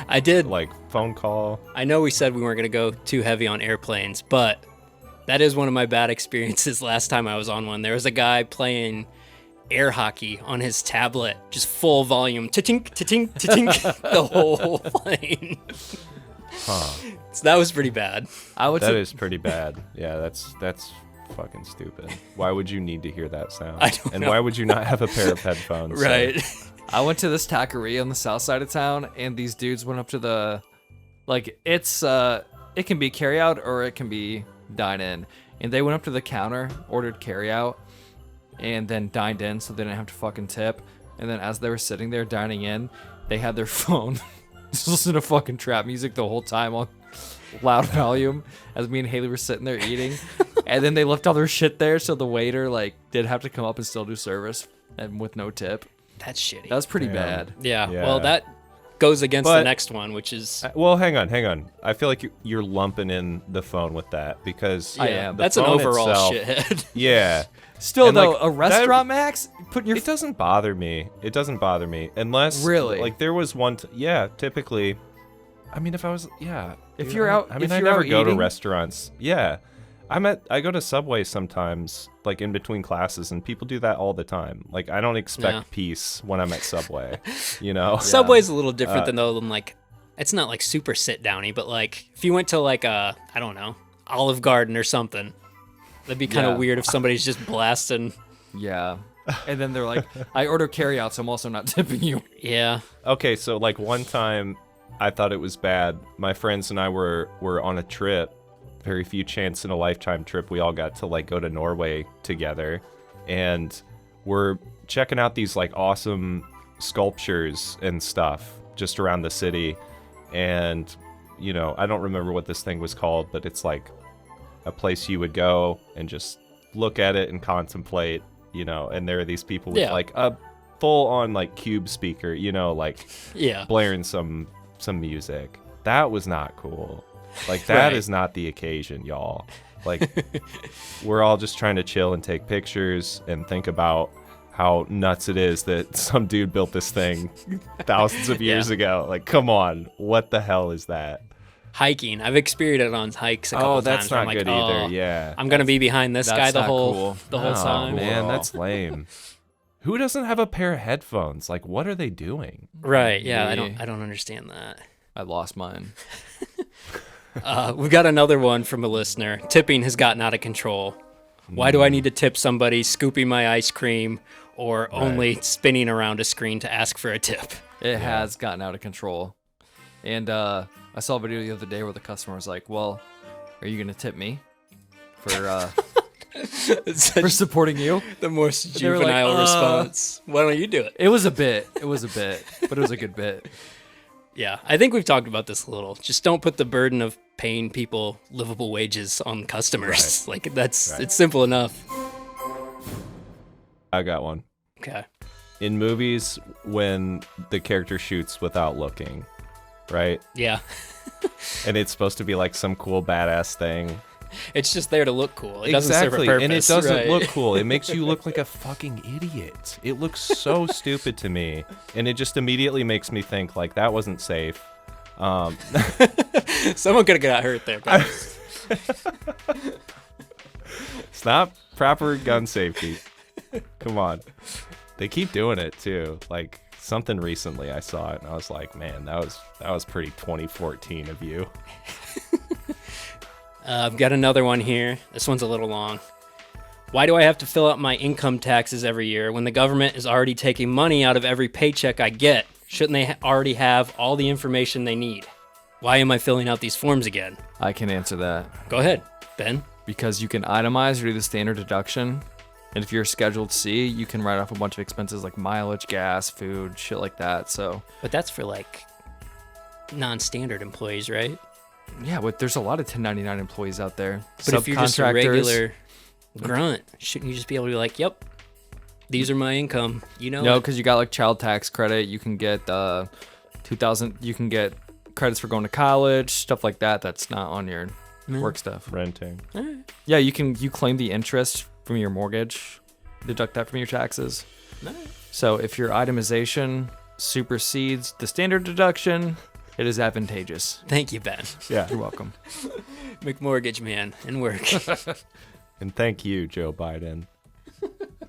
I did. like phone call? I know we said we weren't going to go too heavy on airplanes, but that is one of my bad experiences last time I was on one. There was a guy playing air hockey on his tablet, just full volume, ta-tink, ta-tink, ta-tink, the whole plane. Huh. So that was pretty bad. I would That say is pretty bad. Yeah, that's fucking stupid. Why would you need to hear that sound? I don't and know. why would you not have a pair of headphones? Right. I went to this taqueria on the south side of town, and these dudes went up to the, like, it can be carry out or it can be dine in, and they went up to the counter, ordered carry out, and then dined in, so they didn't have to fucking tip. And then as they were sitting there dining in, they had their phone just listening to fucking trap music the whole time on loud volume as me and Haley were sitting there eating. And then they left all their shit there, so the waiter like did have to come up and still do service and with no tip. That's shitty. That was pretty Damn. bad. yeah. Yeah. Well, that goes against the But- next one, which is Well, hang on. I feel like you're lumping in the phone with that because I yeah, am. that's an phone overall itself- shithead. Yeah. Still And, though, like, a restaurant, Max, put your It doesn't bother me. It doesn't bother me unless Really? like there was one. Yeah, typically. I mean, if I was If dude, you're out- I mean, if I you're never out go to eating- restaurants. Yeah, I go to Subway sometimes, like in between classes, and people do that all the time. Like I don't expect Yeah. peace when I'm at Subway. You know. Subway's a little different than like, it's not like super sit downy, but like if you went to like I don't know, Olive Garden or something, that'd be kind of Yeah. weird if somebody's just blasting. yeah. And then they're like, I order carry out, so I'm also not tipping you. Yeah. Okay, so like one time, I thought it was bad. My friends and I were on a trip, very few chance in a lifetime trip. We all got to like go to Norway together, and we're checking out these like awesome sculptures and stuff just around the city. And you know, I don't remember what this thing was called, but it's like a place you would go and just look at it and contemplate. You know, and there are these people with Yeah. like a full on like cube speaker, you know, like Yeah. blaring some music. That was not cool. Like that is Right. not the occasion, y'all. Like we're all just trying to chill and take pictures and think about how nuts it is that some dude built this thing thousands of years Yeah. ago. Like, come on, what the hell is that? Hiking. I've experienced it on hikes a couple that's times. where not I'm like, good either. "Oh, Yeah. I'm gonna be behind this That's guy the not whole cool. whole Oh, time. man, that's lame. Who doesn't have a pair of headphones? Like, what are they doing? Right. Yeah. Me. I don't understand that. I lost mine. We've got another one from a listener. Tipping has gotten out of control. Why do I need to tip somebody scooping my ice cream or only spinning around a screen to ask for a tip? It has gotten out of control. And I saw a video the other day where the customer was like, well, are you going to tip me for for supporting you? The most They were like, juvenile response. Why don't you do it? It was a bit, but it was a good bit. Yeah, I think we've talked about this a little. Just don't put the burden of paying people livable wages on customers. Like it's simple enough. I got one. Okay. In movies, when the character shoots without looking, right? Yeah. And it's supposed to be like some cool badass thing. It's just there to look cool. It doesn't serve a purpose. And it doesn't right? look cool. It makes you look like a fucking idiot. It looks so stupid to me. And it just immediately makes me think like that wasn't safe. Someone could have got hurt there, guys. It's not proper gun safety. Come on. They keep doing it too. Like something recently I saw it and I was like, man, that was pretty 2014 of you. I've got another one here. This one's a little long. Why do I have to fill out my income taxes every year when the government is already taking money out of every paycheck I get? Shouldn't they already have all the information they need? Why am I filling out these forms again? I can answer that. Go ahead, Ben. Because you can itemize or do the standard deduction. And if you're Scheduled C, you can write off a bunch of expenses like mileage, gas, food, shit like that. So, But that's for like non-standard employees, right? yeah, but there's a lot of 1099 employees out there. But if you're just a regular grunt, shouldn't you just be able to be like, yep, these are my income, you know? No, because you got like child tax credit. You can get 2,000. You can get credits for going to college, stuff like that. That's not on your work stuff. Renting. Yeah, you claim the interest from your mortgage, deduct that from your taxes. So if your itemization supersedes the standard deduction, it is advantageous. Thank you, Ben. Yeah. You're welcome. McMortgage man and work. And thank you, Joe Biden.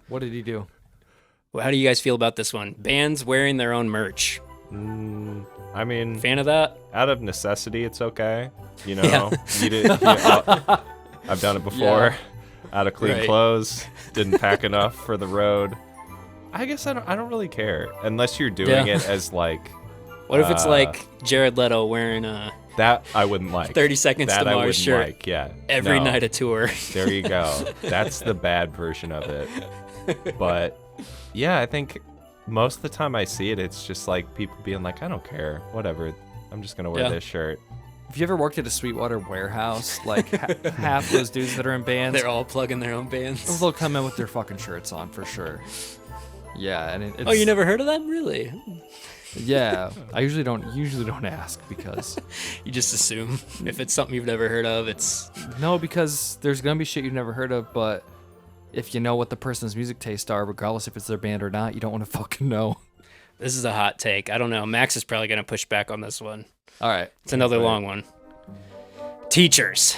What did he do? Well, how do you guys feel about this one? Bands wearing their own merch. I mean, Fan of that? out of necessity, it's okay. You know, Yeah. I've done it before. Out of clean Right. clothes, didn't pack enough for the road. I guess I don't really care unless you're doing Yeah. it as like. What if it's like Jared Leto wearing a That I wouldn't like. 30 Seconds that to I Mars wouldn't shirt like. Yeah. every No. night of tour? There you go. That's the bad version of it. But yeah, I think most of the time I see it, it's just like people being like, I don't care, whatever. I'm just gonna wear Yeah. this shirt. Have you ever worked at a Sweetwater warehouse? Like half those dudes that are in bands, They're all plugging their own bands. they'll come in with their fucking shirts on for sure. Yeah, and it's, Oh, you never heard of them? Really? Yeah, I usually don't ask because You just assume if it's something you've never heard of, it's no, because there's gonna be shit you've never heard of. But if you know what the person's music tastes are, regardless if it's their band or not, you don't want to fucking know. this is a hot take. I don't know. Max is probably gonna push back on this one. All right, It's another long one. Teachers.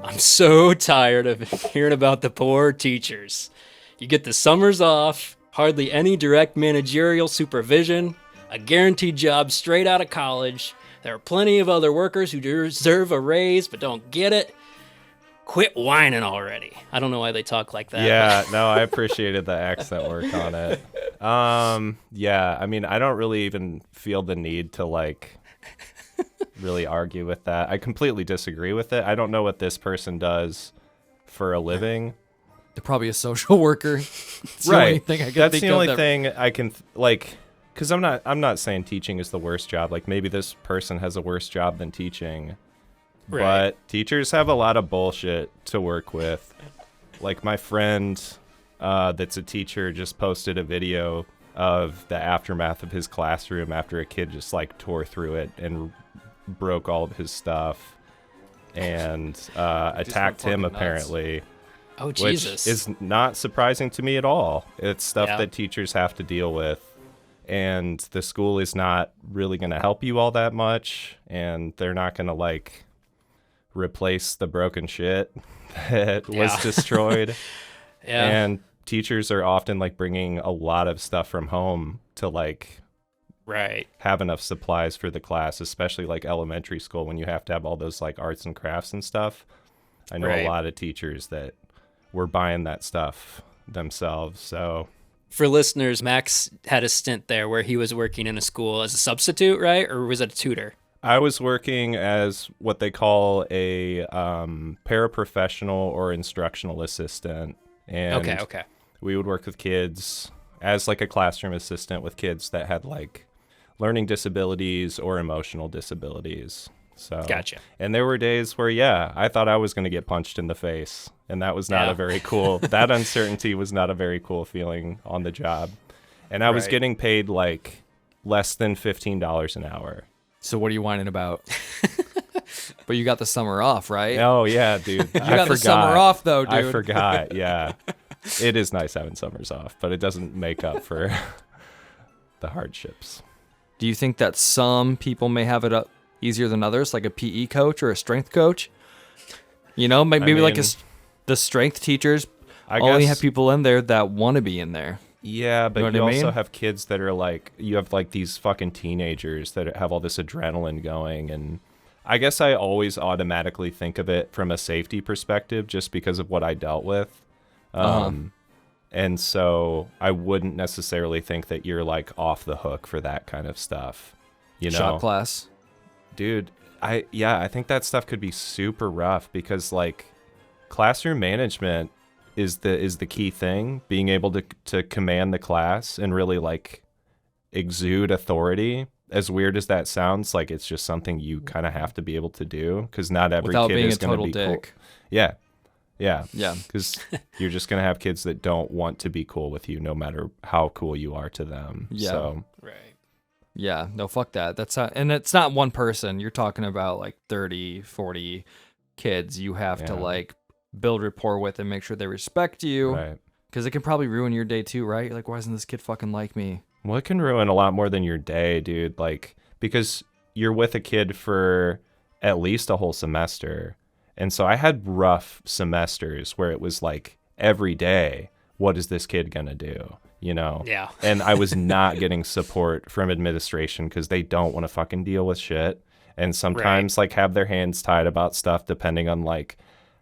I'm so tired of hearing about the poor teachers. You get the summers off, hardly any direct managerial supervision, a guaranteed job straight out of college. There are plenty of other workers who deserve a raise but don't get it. Quit whining already. I don't know why they talk like that. Yeah, no, I appreciated the accent work on it. Yeah, I mean, I don't really even feel the need to like really argue with that. I completely disagree with it. I don't know what this person does for a living. they're probably a social worker. It's the only thing I can That's think the of only that- thing I can like, because I'm not saying teaching is the worst job. Like maybe this person has a worse job than teaching, Right. but teachers have a lot of bullshit to work with. Like my friend that's a teacher just posted a video of the aftermath of his classroom after a kid just like tore through it and broke all of his stuff and attacked him fucking nuts. apparently. Oh, Jesus. Which is not surprising to me at all. It's stuff Yeah. that teachers have to deal with. And the school is not really going to help you all that much. And they're not going to, like, replace the broken shit that was Yeah. destroyed. yeah. And teachers are often, like, bringing a lot of stuff from home to, like, Right. have enough supplies for the class, especially like elementary school when you have to have all those like arts and crafts and stuff. I know Right. a lot of teachers that were buying that stuff themselves. So For listeners, Max had a stint there where he was working in a school as a substitute, right? Or was it a tutor? I was working as what they call a paraprofessional or instructional assistant. And Okay. we would work with kids as like a classroom assistant with kids that had like learning disabilities or emotional disabilities. So Gotcha. And there were days where, I thought I was going to get punched in the face. And that was not Yeah. a very cool, that uncertainty was not a very cool feeling on the job. And I was Right. getting paid like less than $15 an hour. So what are you whining about? But you got the summer off, right? Oh, yeah, dude. You got the summer off, though, dude. I forgot, yeah. It is nice having summers off, but it doesn't make up for the hardships. Do you think that some people may have it up easier than others, like a PE coach or a strength coach? You know, maybe like mean, the strength teachers I only guess- have people in there that want to be in there. Yeah, but You know you what I also mean? have kids that are like, you have like these fucking teenagers that have all this adrenaline going. And I guess I always automatically think of it from a safety perspective just because of what I dealt with. And so I wouldn't necessarily think that you're like off the hook for that kind of stuff. You know? Shop class. Dude, I think that stuff could be super rough because like classroom management is the key thing, being able to command the class and really like exude authority. As weird as that sounds, like it's just something you kind of have to be able to do because not every Without kid being is a going to total be dick. cool. Yeah. Yeah. Because you're just going to have kids that don't want to be cool with you no matter how cool you are to them. Yeah. So Right. Yeah, no, fuck that. That's not, and it's not one person. You're talking about like 30, 40 kids you have to Yeah. like build rapport with and make sure they respect you. right. Because it can probably ruin your day too, right? You're like, why doesn't this kid fucking like me? Well, it can ruin a lot more than your day, dude. Like, because you're with a kid for at least a whole semester. And so I had rough semesters where it was like every day, what is this kid going to do? You know? Yeah. And I was not getting support from administration because they don't want to fucking deal with shit. And sometimes like have their hands tied about stuff depending on like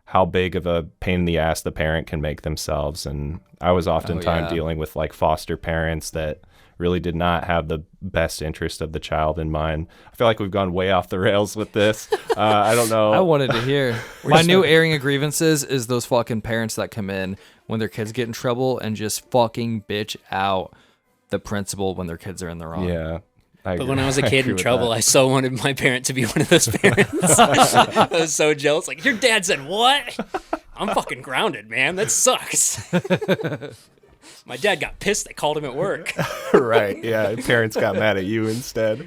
how big of a pain in the ass the parent can make themselves. And I was oftentimes yeah. dealing with like foster parents that really did not have the best interest of the child in mind. I feel like we've gone way off the rails with this. I don't know. I wanted to hear. My new airing of grievances is those fucking parents that come in when their kids get in trouble and just fucking bitch out the principal when their kids are in the wrong. Yeah. But when I was a kid in trouble, I so wanted my parent to be one of those parents. I was so jealous. Like, your dad said what? I'm fucking grounded, man. That sucks. My dad got pissed. They called him at work. right. Yeah. Parents got mad at you instead.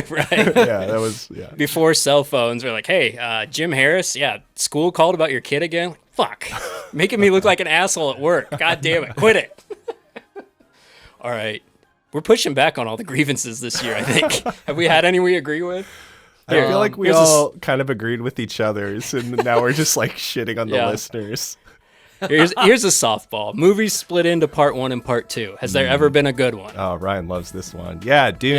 Right. Yeah. That was, yeah. Before cell phones, we're like, hey, Jim Harris, yeah, school called about your kid again? Like, fuck. Making me look like an asshole at work. God damn it. Quit it. All right. We're pushing back on all the grievances this year, I think. Have we had any we agree with? I feel like we here's a s- all kind of agreed with each other's, and now we're just like shitting on the Yeah. listeners. Here's a softball. Movies split into part 1 and part 2. Has there ever been a good one? Oh, Ryan loves this one. Yeah, Dune.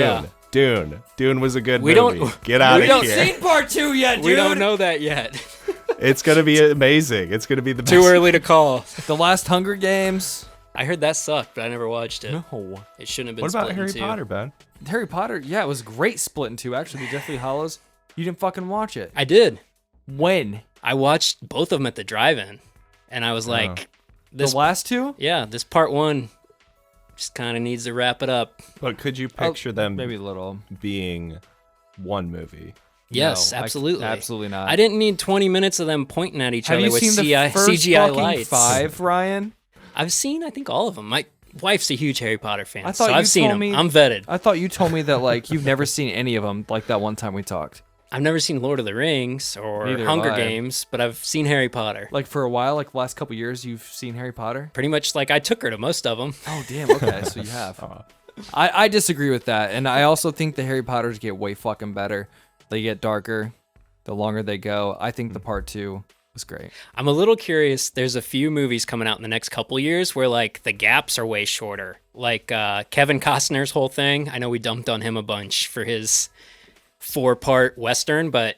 Yeah. Dune was a good We movie. don't- Get out we of don't here. Seen part 2 yet, dude. We don't know that yet. It's gonna be amazing. It's gonna be the best. Too early to call. The last Hunger Games. I heard that sucked, but I never watched it. No. It shouldn't have been What about split Harry in two. Potter, Ben? Harry Potter, yeah, it was great split in two, actually. The Deathly Hallows. You didn't fucking watch it. I did. When? I watched both of them at the drive-in, and I was like, this The last two? yeah, this part 1 just kind of needs to wrap it up. But could you picture them Maybe a little. being one movie? Yes, No, absolutely. absolutely not. I didn't need 20 minutes of them pointing at each Have other you with seen the first CGI fucking lights. 5, Ryan? I've seen, I think, all of them. My wife's a huge Harry Potter fan, I thought so you I've seen told them. me- I'm vetted. I thought you told me that like you've never seen any of them like that one time we talked. I've never seen Lord of the Rings or Neither have Hunger I. Games, but I've seen Harry Potter. Like for a while, like the last couple years, you've seen Harry Potter? Pretty much like I took her to most of them. Oh, damn. Okay, so you have. I disagree with that. And I also think the Harry Potters get way fucking better. They get darker the longer they go. I think the part 2 was great. I'm a little curious. There's a few movies coming out in the next couple years where like the gaps are way shorter. Like Kevin Costner's whole thing. I know we dumped on him a bunch for his 4-part Western, but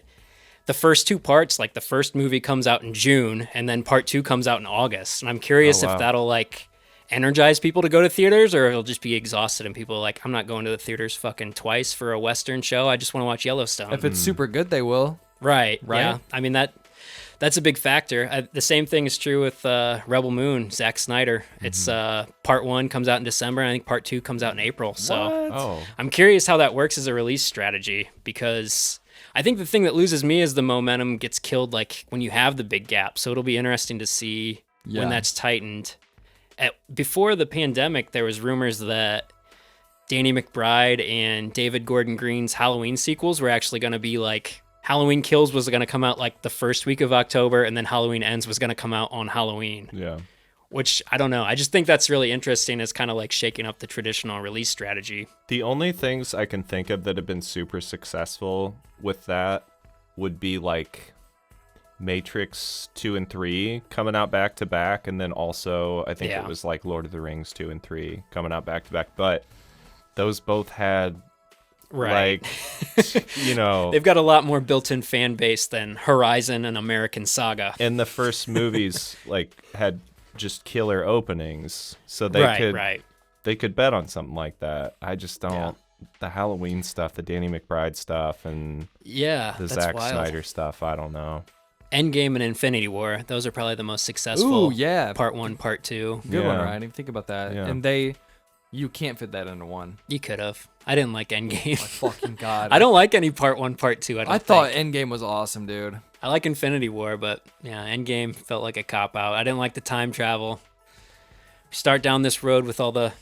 the first 2 parts, like the first movie comes out in June and then part 2 comes out in August. And I'm curious if that'll like energize people to go to theaters, or it'll just be exhausted and people are like, I'm not going to the theaters fucking twice for a Western show. I just want to watch Yellowstone. If it's super good, they will. Right. Yeah. I mean, that's a big factor. The same thing is true with Rebel Moon, Zack Snyder. It's part 1 comes out in December, and I think part 2 comes out in April. So I'm curious how that works as a release strategy, because I think the thing that loses me is the momentum gets killed like when you have the big gap. So it'll be interesting to see when that's tightened. Before the pandemic, there was rumors that Danny McBride and David Gordon Green's Halloween sequels were actually going to be like Halloween Kills was going to come out like the first week of October, and then Halloween Ends was going to come out on Halloween. Yeah. Which, I don't know. I just think that's really interesting. It's kind of like shaking up the traditional release strategy. The only things I can think of that have been super successful with that would be like Matrix 2 and 3 coming out back to back, and then also I think it was like Lord of the Rings 2 and 3 coming out back to back. But those both had like, you know, they've got a lot more built-in fan base than Horizon and American Saga. And the first movies like had just killer openings, so they could bet on something like that. I just don't. The Halloween stuff, the Danny McBride stuff, and the Zack Snyder stuff, I don't know. Endgame and Infinity War, those are probably the most successful. Ooh, yeah. Part 1, part 2. Good one, Ryan. I didn't even think about that. Yeah. And you can't fit that into one. You could have. I didn't like Endgame. My fucking God. I don't like any part 1, part 2. I thought Endgame was awesome, dude. I like Infinity War, but yeah, Endgame felt like a cop-out. I didn't like the time travel. Start down this road with all the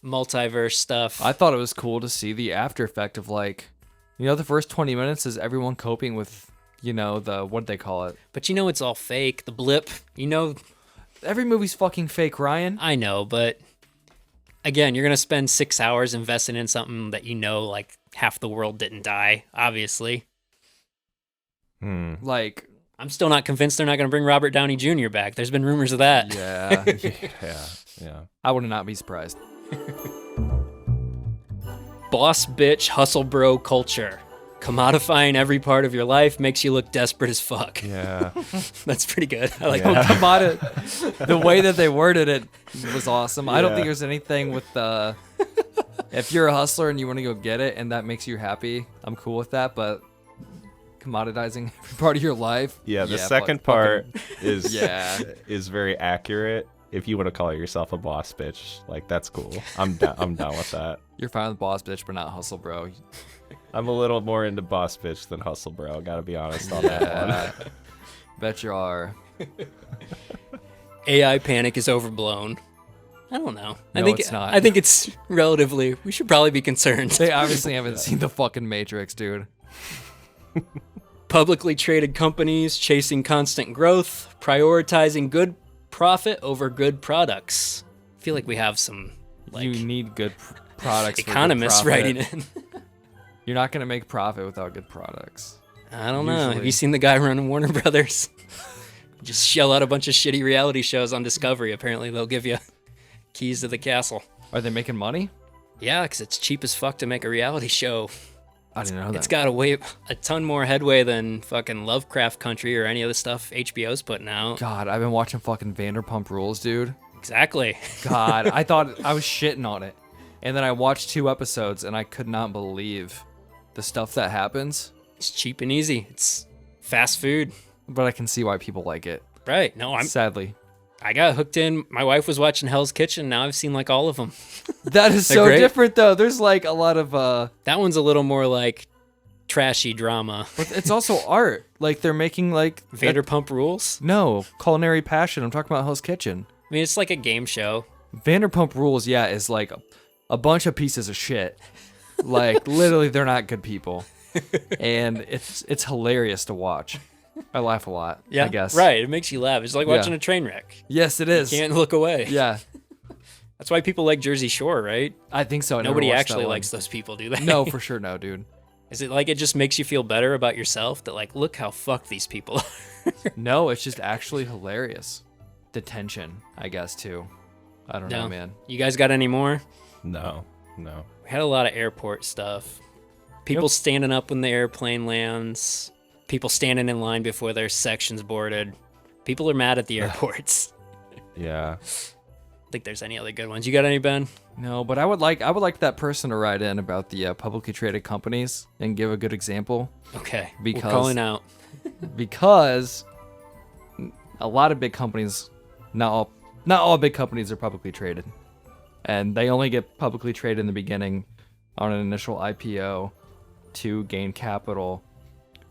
multiverse stuff. I thought it was cool to see the after effect of like, the first 20 minutes is everyone coping with, what they call it. But it's all fake. The blip, Every movie's fucking fake, Ryan. I know, but again, you're going to spend 6 hours investing in something that like half the world didn't die, obviously. Like, I'm still not convinced they're not going to bring Robert Downey Jr. back. There's been rumors of that. Yeah. Yeah. I would not be surprised. Boss bitch hustle bro culture. Commodifying every part of your life makes you look desperate as fuck. Yeah. That's pretty good. I like that. The way that they worded it was awesome. I don't think there's anything with if you're a hustler and you want to go get it and that makes you happy, I'm cool with that, but commoditizing every part of your life. Yeah, the second part is very accurate. If you want to call yourself a boss bitch, like, that's cool. I'm down with that. You're fine with boss bitch, but not hustle bro. I'm a little more into boss bitch than hustle bro. Gotta be honest on that one. Bet you are. AI panic is overblown. I don't know. No, it's not. I think it's relatively. We should probably be concerned. They obviously haven't seen the fucking Matrix, dude. Publicly traded companies chasing constant growth, prioritizing good profit over good products. I feel like we have some you need good products. Economists for good writing in. You're not gonna make profit without good products. I don't know. Have you seen the guy running Warner Brothers? Just shell out a bunch of shitty reality shows on Discovery. Apparently they'll give you keys to the castle. Are they making money? Yeah, because it's cheap as fuck to make a reality show. I didn't know that. It's got a ton more headway than fucking Lovecraft Country or any of the stuff HBO's putting out. God, I've been watching fucking Vanderpump Rules, dude. Exactly. God, I thought I was shitting on it. And then I watched 2 episodes and I could not believe the stuff that happens. It's cheap and easy. It's fast food. But I can see why people like it. Right. No, Sadly. I got hooked in. My wife was watching Hell's Kitchen. Now I've seen like all of them. That is so different though. There's like a lot of that one's a little more like trashy drama. But it's also art. Like they're making like Vanderpump Rules? No, Culinary Passion. I'm talking about Hell's Kitchen. I mean, it's like a game show. Vanderpump Rules, is like a bunch of pieces of shit. Like literally they're not good people. And it's hilarious to watch. I laugh a lot, I guess. Right. It makes you laugh. It's like watching a train wreck. Yes, it is. You can't look away. Yeah. That's why people like Jersey Shore, right? I think so. Nobody actually likes those people, do they? No, for sure no, dude. Is it like it just makes you feel better about yourself that like, look how fucked these people are? No, it's just actually hilarious. The tension, I guess, too. I don't know, No. man. You guys got any more? No. We had a lot of airport stuff. People standing up when the airplane lands. People standing in line before their section's boarded. People are mad at the airports. Yeah. I think there's any other good ones. You got any, Ben? No, but I would like that person to write in about the publicly traded companies and give a good example. Okay. Because- We're calling out. Because a lot of big companies, not all big companies are publicly traded, and they only get publicly traded in the beginning on an initial IPO to gain capital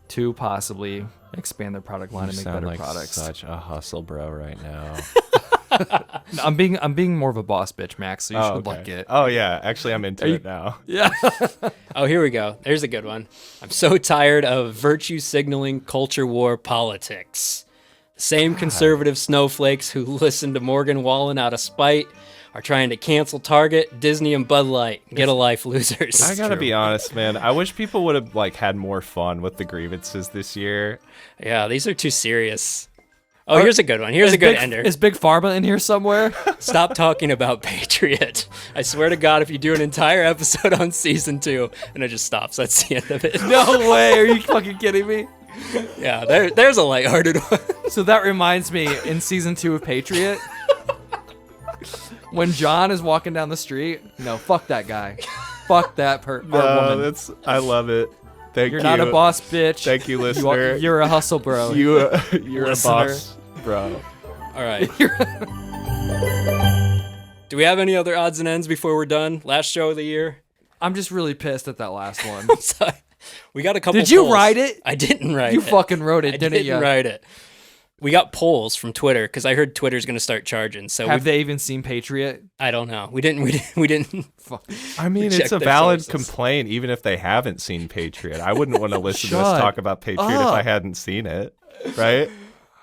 to possibly expand their product line and make sound better like products. such a hustle bro right now. I'm being more of a boss bitch, Max, so you should okay. like it. Oh yeah, actually I'm into it now. Yeah. Oh, here we go. There's a good one. I'm so tired of virtue signaling culture war politics. The same conservative snowflakes who listen to Morgan Wallen out of spite are trying to cancel Target, Disney, and Bud Light. Get a life, losers. I gotta be honest, man. I wish people would have like had more fun with the grievances this year. Yeah, these are too serious. Oh, here's a good one. Here's a good ender. Is Big Pharma in here somewhere? Stop talking about Patriot. I swear to God, if you do an entire episode on season 2, and it just stops, that's the end of it. No way. Are you fucking kidding me? Yeah, there's a lighthearted one. So that reminds me, in season 2 of Patriot, when John is walking down the street, no, fuck that guy. Fuck that or woman. I love it. Thank you. You're not a boss bitch. Thank you, listener. You're a hustle bro. You're a Listener. boss, bro. All right. Do we have any other odds and ends before we're done? Last show of the year? I'm just really pissed at that last one. Sorry. We got a couple Did you polls. write it? I didn't write You it. fucking wrote it, I didn't you? write it. We got polls from Twitter because I heard Twitter's going to start charging. So Have they even seen Patriot? I don't know. We didn't. Fuck. I mean, Check it's a their valid sources. complaint, even if they haven't seen Patriot. I wouldn't want to listen to us Shut talk about Patriot if up. I hadn't seen it, right?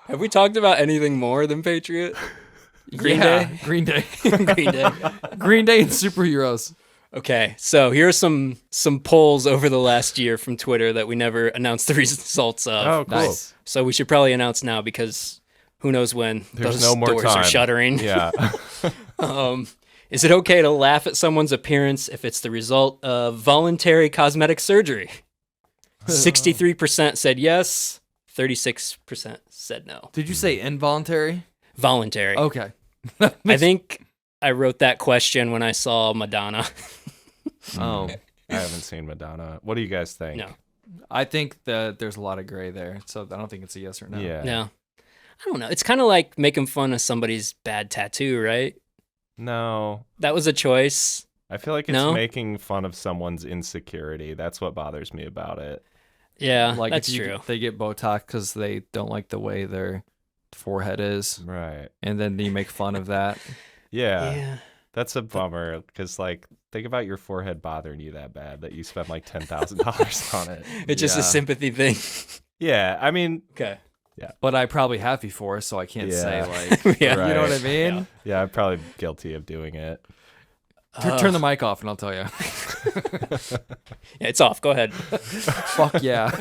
Have we talked about anything more than Patriot? Green Yeah, Day? Green Day. Green Day. Green Day and superheroes. Okay, so here are some polls over the last year from Twitter that we never announced the results of. Oh, cool. Nice. So we should probably announce now because who knows when There's those no more doors time. are shuttering. Yeah. Is it okay to laugh at someone's appearance if it's the result of voluntary cosmetic surgery? 63% said yes, 36% said no. Did you say involuntary? Voluntary. Okay. I think I wrote that question when I saw Madonna. Oh, I haven't seen Madonna. What do you guys think? No. I think that there's a lot of gray there, so I don't think it's a yes or no. Yeah. No. I don't know. It's kind of like making fun of somebody's bad tattoo, right? No. That was a choice. I feel like it's No? making fun of someone's insecurity. That's what bothers me about it. Yeah, Like that's if true. they get Botox because they don't like the way their forehead is, Right. and then you make fun of that. Yeah. Yeah. That's a bummer because, like, think about your forehead bothering you that bad that you spend like $10,000 on it. It's just a Yeah. sympathy thing. Yeah. I mean, Okay. But I probably have before, so I can't say Yeah. like, Yeah. you know what I Right. mean? yeah, I'm probably guilty of doing it. Turn the mic off, and I'll tell you. Yeah, it's off. Go ahead. Fuck yeah.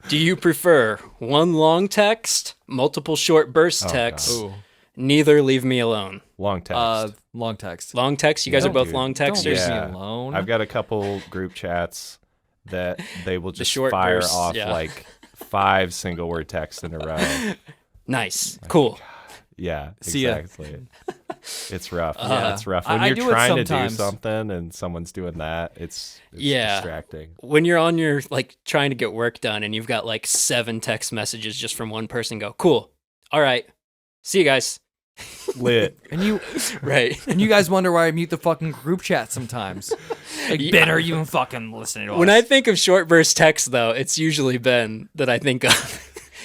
Do you prefer one long text, multiple short burst Oh, texts, Ooh. neither leave me alone? Long text. Long text. Long text? You guys No, are both dude. long Don't leave texters? me Yeah. alone. I've got a couple group chats that they will just short fire bursts, off yeah. like 5 single word texts in a row. Nice. Cool. Yeah, See ya. exactly. It's rough. Yeah. It's rough. I- When I you're do it trying to do sometimes. something and someone's doing that, it's Yeah. distracting. When you're on your, like, trying to get work done and you've got, like, 7 text messages just from one person, go, cool. All right. See you guys. Lit. and you Right. guys wonder why I mute the fucking group chat sometimes. Like, Yeah. Ben, are you even fucking listening to us? When I think of short burst text, though, it's usually Ben that I think of.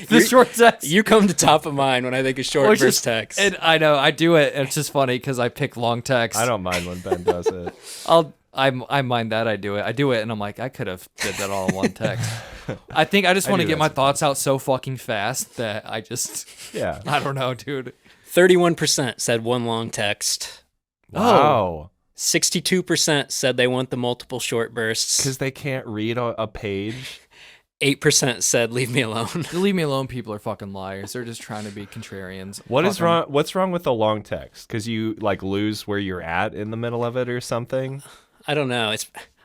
the short text. You come to top of mind when I think of short Well, burst it's just- text. And I know I do it. And it's just funny because I pick long text. I don't mind when Ben does it. I mind that I do it, and I'm like, I could have did that all in one text. I think I just I want to do get that my thoughts out so fucking fast that I just, Yeah. I don't know, dude. 31% said one long text. Wow. 62% said they want the multiple short bursts. Because they can't read a page. 8% said leave me alone. The leave me alone people are fucking liars. They're just trying to be contrarians. What's wrong with a long text? Because you like lose where you're at in the middle of it or something? I don't know.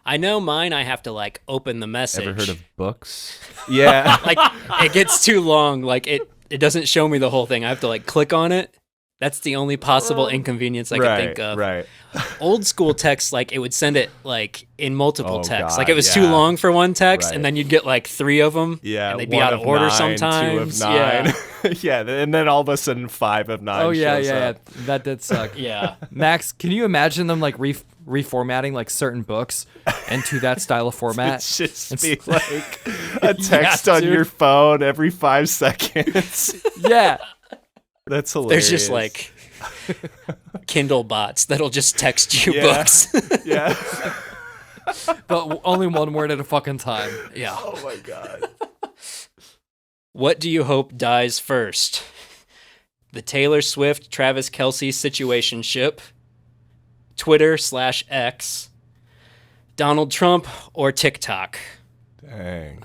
I know mine. I have to like open the message. Ever heard of books? Yeah. Like it gets too long. Like it doesn't show me the whole thing. I have to like click on it. That's the only possible inconvenience I can think of. Right. Old school text, like it would send it like in multiple texts. God, like it was too long for one text, and then you'd get like 3 of them. Yeah, and they'd be out of order 9, sometimes. 2 of 9. Yeah, and then all of a sudden 5 of 9. Oh yeah, shows yeah, up. that did suck. Yeah. Max, can you imagine them like reformatting like certain books into that style of format? It's just be like a text on dude. your phone every 5 seconds. Yeah. That's hilarious. There's just like Kindle bots that'll just text you Yeah. books. Yeah. But only one word at a fucking time. Yeah. Oh my god. What do you hope dies first? The Taylor Swift Travis Kelce situationship, Twitter/X, Donald Trump, or TikTok? Dang.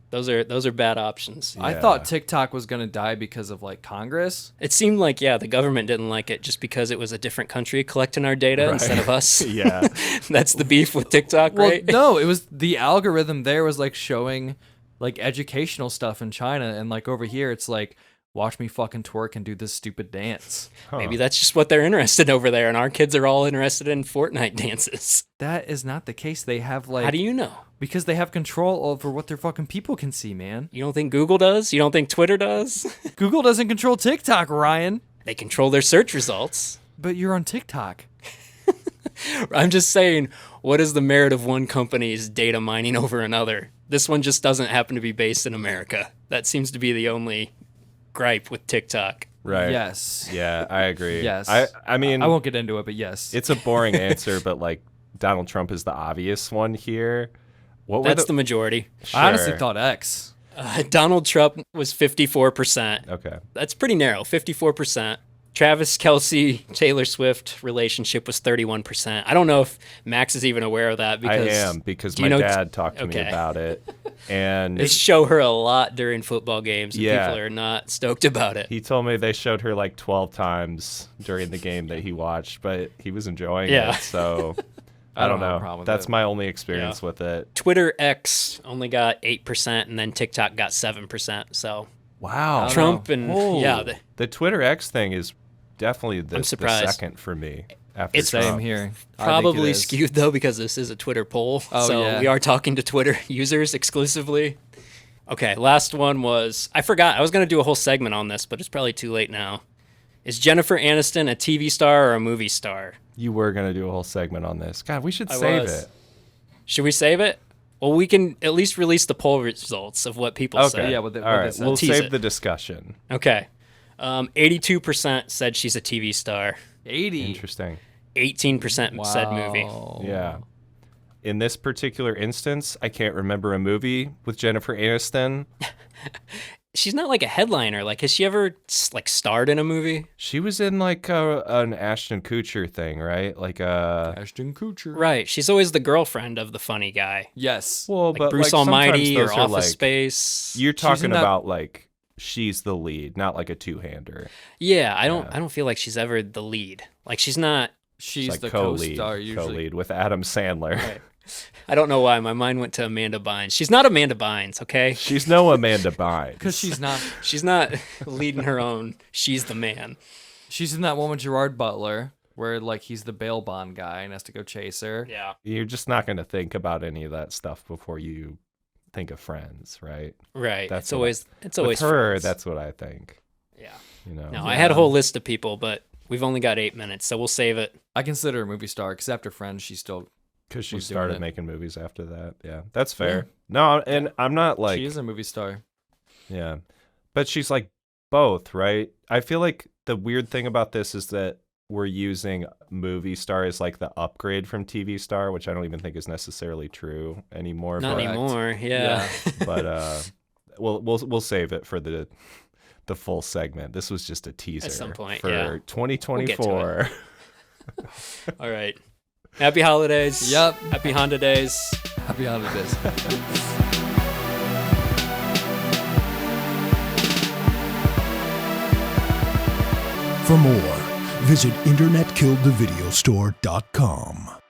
Those are bad options. I Yeah. thought TikTok was gonna die because of like Congress. It seemed like the government didn't like it just because it was a different country collecting our data instead of us. Yeah. That's the beef with TikTok, Well, right? no, it was the algorithm there was like showing like educational stuff in China, and like over here it's like watch me fucking twerk and do this stupid dance. Maybe that's just what they're interested in over there, and our kids are all interested in Fortnite dances. That is not the case. They have like How do you know? because they have control over what their fucking people can see, man. You don't think Google does? You don't think Twitter does? Google doesn't control TikTok, Ryan. They control their search results. But you're on TikTok. I'm just saying, what is the merit of one company's data mining over another? This one just doesn't happen to be based in America. That seems to be the only gripe with TikTok. Right. Yes. Yeah, I agree. Yes. I mean, I won't get into it, but yes. it's a boring answer, but like Donald Trump is the obvious one here. What were That's the majority. I honestly Sure. thought X. Donald Trump was 54%. Okay. That's pretty narrow, 54%. Travis Kelce, Taylor Swift relationship was 31%. I don't know if Max is even aware of that because I am because do my you know- dad talked to me Okay. about it, and they show her a lot during football games, and Yeah. people are not stoked about it. he told me they showed her like 12 times during the game that he watched, but he was enjoying Yeah. it. So I I don't don't have a know. problem with That's it. my only experience with it. Twitter X only got 8%, and then TikTok got 7%. So Wow. Trump and Oh. The Twitter X thing is definitely the I'm surprised. second for me. After It's Same Trump. here. I think it probably is. skewed though because this is a Twitter poll. Oh, so yeah. we are talking to Twitter users exclusively. Okay, last one was I forgot. I was going to do a whole segment on this, but it's probably too late now. Is Jennifer Aniston a TV star or a movie star? You were gonna do a whole segment on this. God, we should I save was. it. Should we save it? Well, we can at least release the poll results of what people Okay. say. Yeah, what they All right. said. We'll Tease save it. the discussion. Okay. 82% said she's a TV star. 80. Interesting. 18% said movie. Wow. Yeah. In this particular instance, I can't remember a movie with Jennifer Aniston. She's not like a headliner. Like, has she ever like starred in a movie? She was in like an Ashton Kutcher thing, right? Like Ashton Kutcher. Right. She's always the girlfriend of the funny guy. Yes. well, Like but Bruce like, Almighty sometimes or those are, Office like, Space. You're talking in that- about like she's the lead, not like a two-hander. Yeah, I don't feel like she's ever the lead. Like she's not She's It's like the co-lead, co-star usually. co-lead with Adam Sandler. Right. I don't know why my mind went to Amanda Bynes. She's not Amanda Bynes, okay? She's no Amanda Bynes. Because she's not. She's not leading her own. She's the man. She's in that one with Gerard Butler, where like he's the bail bond guy and has to go chase her. Yeah. You're just not going to think about any of that stuff before you think of Friends, right? Right. That's it's what always With her, Friends. that's what I think. Yeah. You know. No, I had a whole list of people, but we've only got 8 minutes, so we'll save it. I consider her a movie star because after Friends, she's still. Because she was doing started it. making movies after that. Yeah, that's fair. No, and I'm not like, she is a movie star. yeah, but she's like both, right? I feel like the weird thing about this is that we're using movie star as like the upgrade from TV star, which I don't even think is necessarily true anymore. Not but, anymore. Yeah. but we'll save it for the full segment. This was just a teaser some point, for yeah. 2024. All right. Happy holidays. Yep. Happy Honda days. Happy holidays. For more, visit internetkilledthevideostore.com.